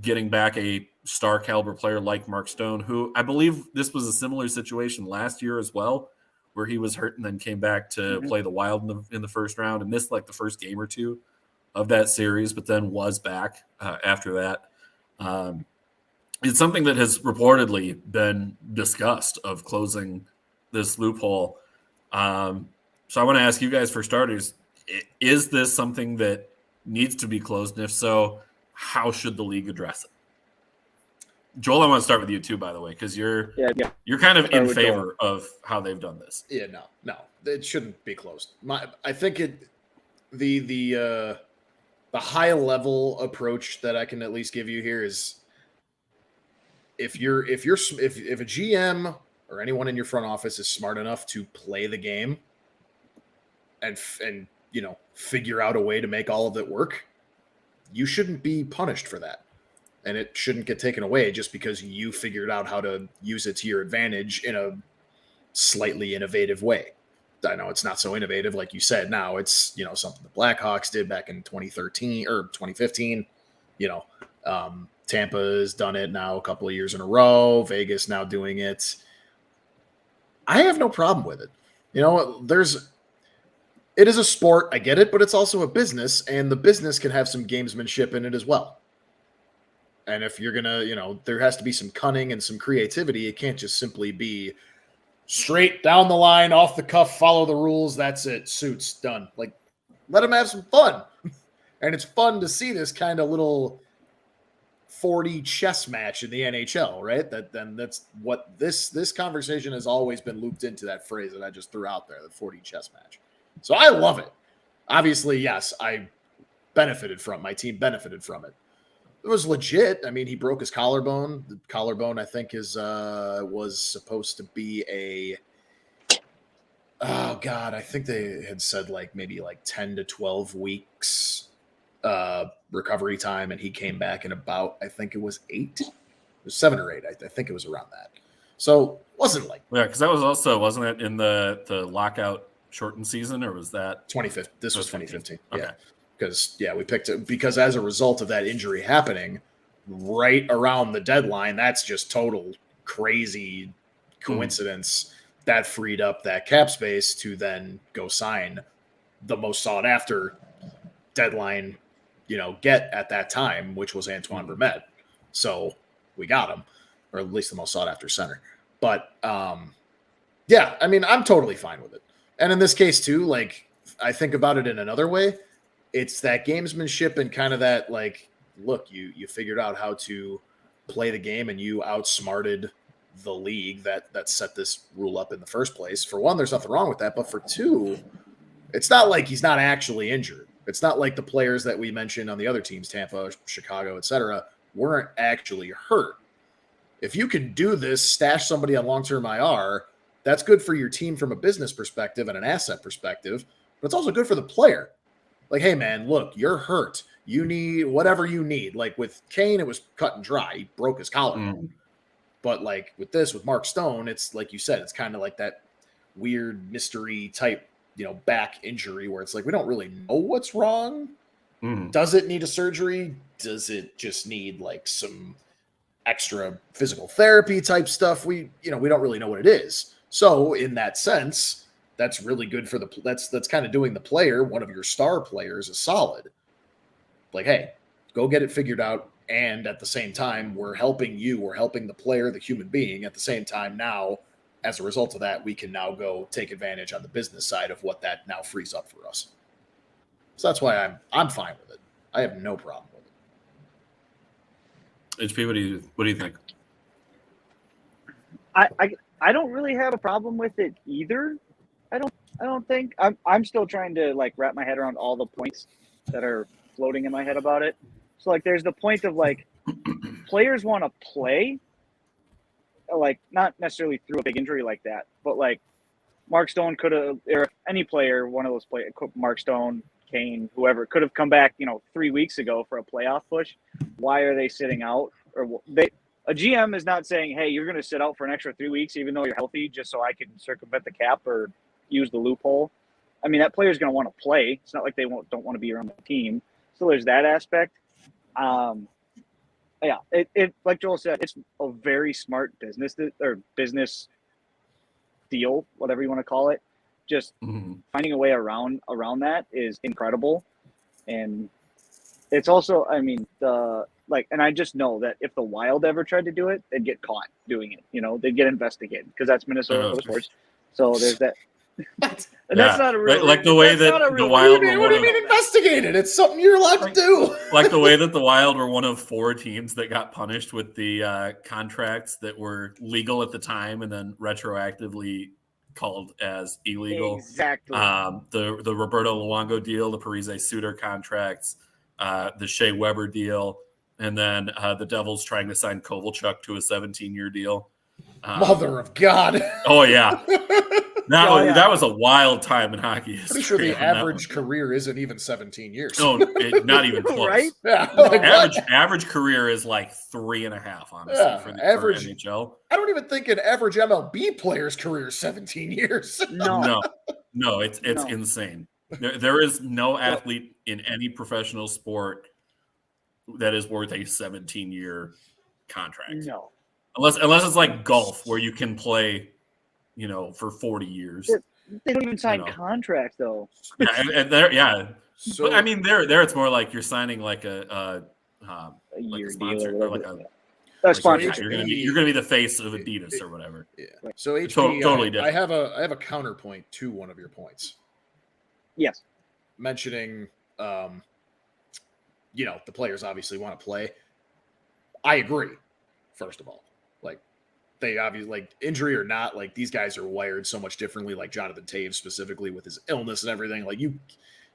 getting back a star caliber player like Mark Stone, who I believe this was a similar situation last year as well, where he was hurt and then came back to play the Wild in the first round and missed the first game or two of that series, but then was back after that. It's something that has reportedly been discussed of closing this loophole. So I want to ask you guys, for starters, is this something that needs to be closed? And if so, how should the league address it? Joel, I want to start with you too, by the way, because you're kind of in favor of how they've done this. Yeah, no, it shouldn't be closed. I think the high level approach that I can at least give you here is if a GM or anyone in your front office is smart enough to play the game and figure out a way to make all of it work, you shouldn't be punished for that. And it shouldn't get taken away just because you figured out how to use it to your advantage in a slightly innovative way. I know it's not so innovative, like you said. Now it's, something the Blackhawks did back in 2013 or 2015. Tampa has done it now a couple of years in a row. Vegas now doing it. I have no problem with it. It is a sport. I get it, but it's also a business, and the business can have some gamesmanship in it as well. And if you're going to, there has to be some cunning and some creativity. It can't just simply be straight down the line, off the cuff, follow the rules. That's it. Suits, done. Like, let them have some fun. And it's fun to see this kind of little 40 chess match in the NHL, right? That's what this conversation has always been looped into, that phrase that I just threw out there, the 40 chess match. So I love it. Obviously, yes, I benefited from it. My team benefited from it. It was legit. I mean, he broke his collarbone. The collarbone, I think, was supposed to be I think they had said maybe 10 to 12 weeks recovery time, and he came back in about, I think it was 8. It was 7 or 8. I think it was around that. So it wasn't because that was also, wasn't it in the lockout shortened season, or was that 2015? This was 2015. Okay. Yeah. Because we picked it because as a result of that injury happening right around the deadline, that's just total crazy coincidence that freed up that cap space to then go sign the most sought after deadline, get at that time, which was Antoine Vermette. So we got him, or at least the most sought after center. But yeah, I mean, I'm totally fine with it. And in this case too, I think about it in another way. It's that gamesmanship and kind of that, look, you figured out how to play the game and you outsmarted the league that set this rule up in the first place. For one, there's nothing wrong with that. But for two, it's not like he's not actually injured. It's not like the players that we mentioned on the other teams, Tampa, Chicago, etc., weren't actually hurt. If you can do this, stash somebody on long-term IR, that's good for your team from a business perspective and an asset perspective, but it's also good for the player. Hey, man, look, you're hurt. You need whatever you need. With Kane, it was cut and dry. He broke his collarbone. But with Mark Stone, it's like you said, it's kind of like that weird mystery type, back injury where it's we don't really know what's wrong. Does it need a surgery? Does it just need some extra physical therapy type stuff? We don't really know what it is. So in that sense, that's really good for that's kind of doing the player, one of your star players, a solid. Hey, go get it figured out. And at the same time, we're helping you. We're helping the player, the human being. At the same time, now, as a result of that, we can now go take advantage on the business side of what that now frees up for us. So that's why I'm fine with it. I have no problem with it. HP, what do you think? I don't really have a problem with it either. I don't think I'm still trying to wrap my head around all the points that are floating in my head about it. So there's the point of players want to play, not necessarily through a big injury like that, but Mark Stone could have, or any player, one of those players, Mark Stone, Kane, whoever, could have come back 3 weeks ago for a playoff push. Why are they sitting out? Or a GM is not saying, hey, you're going to sit out for an extra 3 weeks even though you're healthy just so I can circumvent the cap or use the loophole. I mean, that player's going to want to play. It's not like they don't want to be around the team. So there's that aspect. Yeah, it like Joel said, it's a very smart business deal, whatever you want to call it. Just finding a way around that is incredible. And it's also, I mean, and I just know that if the Wild ever tried to do it, they'd get caught doing it. They'd get investigated because that's Minnesota sports. So there's that. That's not a real. The way that the Wild. What do you mean investigated? It's something you're allowed to do. The way that the Wild were one of 4 teams that got punished with the contracts that were legal at the time and then retroactively called as illegal. Exactly. The Roberto Luongo deal, the Parise Suter contracts, the Shea Weber deal, and then the Devils trying to sign Kovalchuk to a 17-year deal. Mother of God. Oh, yeah. That was a wild time in hockey history. Pretty sure the average career isn't even 17 years. No, not even close. Right? Yeah. Average career is 3.5, honestly, for NHL. I don't even think an average MLB player's career is 17 years. No, it's insane. There is no athlete in any professional sport that is worth a 17-year contract. No. Unless it's like golf where you can play, for 40 years. They don't even sign contracts though. Yeah, and there, yeah. So, but I mean, there it's more like you're signing a a like year a deal sponsor or or like whatever. a That's like sponsorship. you're gonna be the face of Adidas or whatever. Yeah. Right. So HP, Totally I different. have a counterpoint to one of your points, Yes. mentioning, the players obviously want to play. I agree. First of all, like they obviously, like, injury or not, like these guys are wired so much differently. Like Jonathan Taves specifically with his illness and everything. Like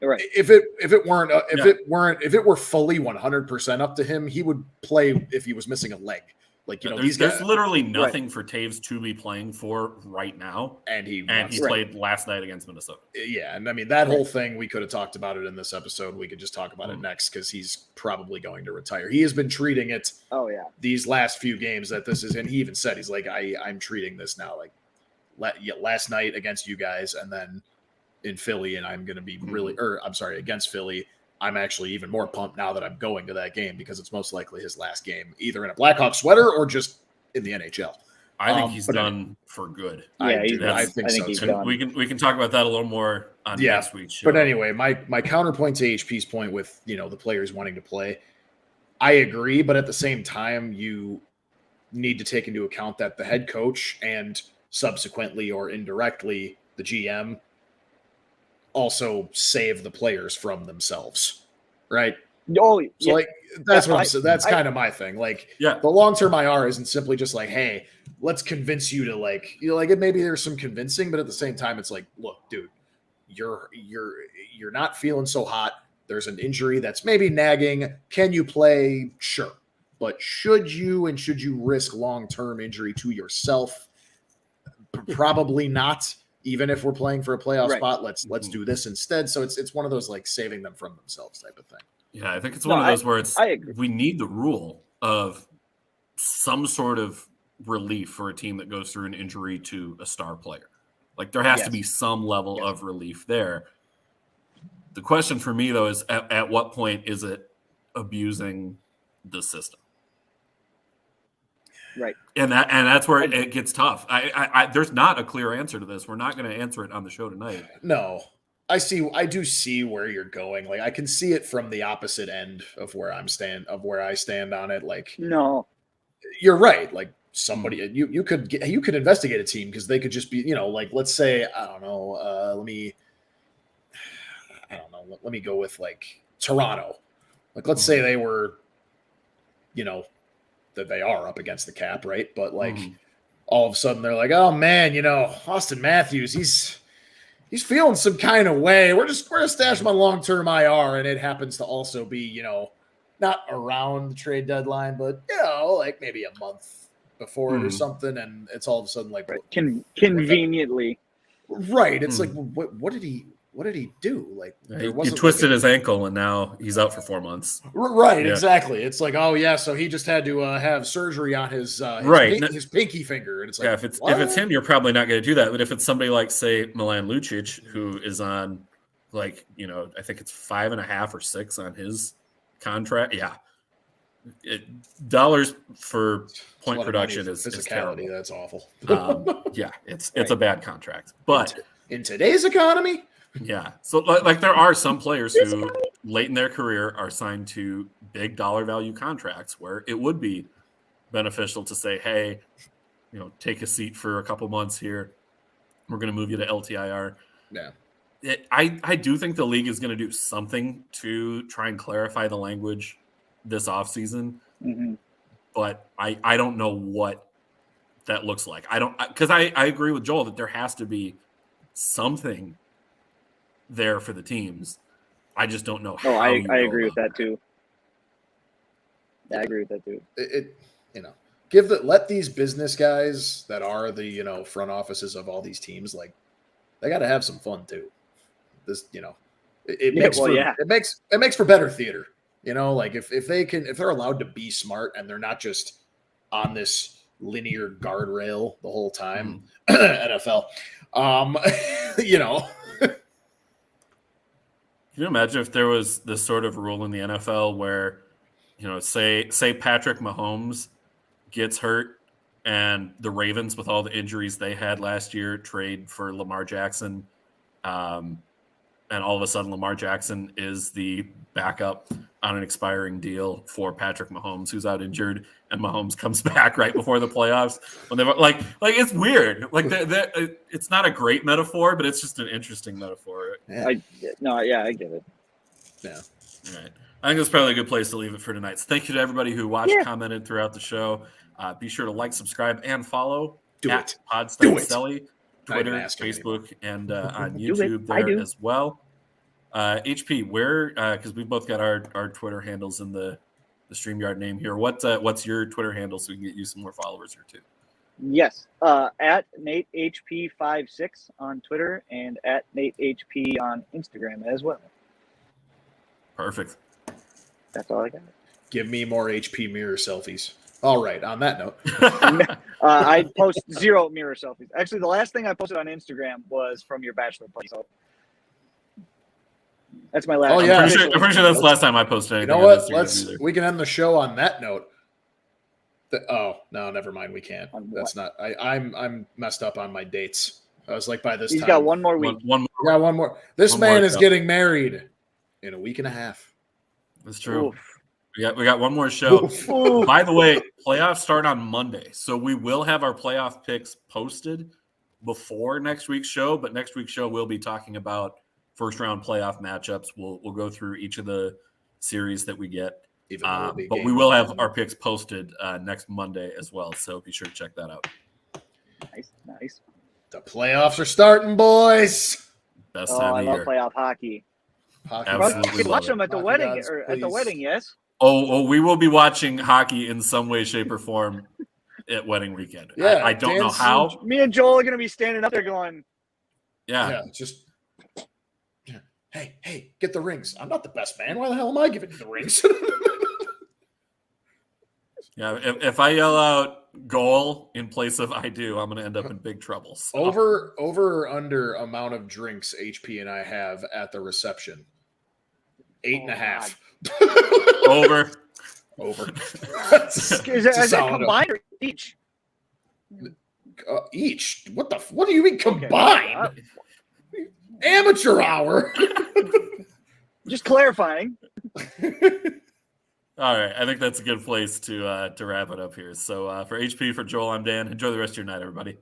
Right. if it Yeah. were fully 100% up to him, he would play if he was missing a leg. Like, these There's guys, literally nothing for Taves to be playing for right now, and he played last night against Minnesota. Yeah, and I mean that whole thing, we could have talked about it in this episode. We could just talk about it next because he's probably going to retire. He has been treating it. Oh yeah. These last few games that this is, and he even said he's like, I'm treating this now like last night against you guys, and then in Philly, and I'm going to be really, or I'm sorry, against Philly. I'm actually even more pumped now that I'm going to that game because it's most likely his last game, either in a Blackhawk sweater or just in the NHL. I think he's done for good. Yeah, I think so he's too. done. We can talk about that a little more on next week's show. But anyway, my counterpoint to HP's point with the players wanting to play, I agree, but at the same time, you need to take into account that the head coach and subsequently or indirectly the GM also save the players from themselves, right? Oh, So yeah. like that's what I'm saying. That's kind of my thing. Like, Yeah. the long-term IR isn't simply just like, hey, let's convince you to like maybe there's some convincing, but at the same time, it's like, look, dude, you're not feeling so hot. There's an injury that's maybe nagging. Can you play? Sure. But should you risk long-term injury to yourself? Probably not. Even if we're playing for a playoff spot, let's do this instead. So it's one of those like saving them from themselves type of thing. Yeah, I think it's one of those where we need the rule of some sort of relief for a team that goes through an injury to a star player. Like there has to be some level of relief there. The question for me though is at what point is it abusing the system? Right. And that's where it gets tough. I there's not a clear answer to this. We're not going to answer it on the show tonight. No. I do see where you're going. Like I can see it from the opposite end of where I stand on it. Like, no, you're right. Like somebody you could investigate a team because they could just be, like let's say, I don't know, let me go with like Toronto. Like let's say they were, that they are up against the cap, right? But like all of a sudden they're like, oh man, Austin Matthews, he's feeling some kind of way. We're gonna stash him on long-term IR, and it happens to also be, not around the trade deadline, but like maybe a month before it or something, and it's all of a sudden like conveniently. Right. It's like what did he do? Like he twisted his ankle and now he's out for 4 months. Right, exactly. It's like, oh yeah, so he just had to have surgery on his pinky finger, and it's like, if it's him, you're probably not going to do that. But if it's somebody like say Milan Lucic, who is on I think it's 5.5 or 6 on his contract, dollars for point production is terrible. That's awful. It's a bad contract, but in today's economy. Yeah. So like there are some players who late in their career are signed to big dollar value contracts where it would be beneficial to say, hey, take a seat for a couple months here. We're going to move you to LTIR. Yeah. I do think the league is going to do something to try and clarify the language this offseason. But I don't know what that looks like. Because I agree with Joel that there has to be something there for the teams. I just don't know how. I agree with that too. I agree with that too. Let these business guys that are the front offices of all these teams, like they got to have some fun too. This it makes for better theater. Like if they're allowed to be smart and they're not just on this linear guardrail the whole time. NFL, Can you imagine if there was this sort of rule in the NFL where, say Patrick Mahomes gets hurt and the Ravens, with all the injuries they had last year, trade for Lamar Jackson, and all of a sudden Lamar Jackson is the backup on an expiring deal for Patrick Mahomes, who's out injured, and Mahomes comes back right before the playoffs. When they like it's weird. Like it's not a great metaphor, but it's just an interesting metaphor. Yeah. I get it. Yeah. All right. I think that's probably a good place to leave it for tonight. So thank you to everybody who watched, commented throughout the show. Be sure to like, subscribe, and follow at Snipe Celly, Twitter, Facebook, and on YouTube as well. HP, where because we both got our Twitter handles in the StreamYard name here. What's your Twitter handle so we can get you some more followers or two? Yes, at NateHP56 on Twitter and at NateHP on Instagram as well. Perfect. That's all I got. Give me more HP mirror selfies. All right. On that note, I post 0 mirror selfies. Actually, the last thing I posted on Instagram was from your bachelor party. So that's my last. Oh yeah, I'm pretty sure that's the last time I posted anything. You know what? We can end the show on that note. No, never mind. We can't. That's not. I'm messed up on my dates. I was like, by this He's time, got one more week. One yeah, one more. This man is getting married in a week and a half. That's true. Oof. We got one more show. By the way, playoffs start on Monday, so we will have our playoff picks posted before next week's show. But next week's show we'll be talking about first round playoff matchups. We'll go through each of the series that we get. But we will have our picks posted next Monday as well. So be sure to check that out. Nice. The playoffs are starting, boys. Best time of I love year. playoff hockey. Absolutely You can watch love them it. at the Hockey wedding gods, or at the please. wedding. Yes. Oh, we will be watching hockey in some way, shape, or form at wedding weekend. Yeah, I don't know how. Me and Joel are going to be standing up there going, Yeah, just hey, get the rings. I'm not the best man. Why the hell am I giving you the rings? Yeah, if I yell out goal in place of I do, I'm going to end up in big trouble. So. Over or under amount of drinks HP and I have at the reception. 8.5. Over. is it combined or each? Each? What do you mean combined? Amateur hour. Just clarifying. All right, I think that's a good place to wrap it up here. So for HP, for Joel, I'm Dan. Enjoy the rest of your night, everybody.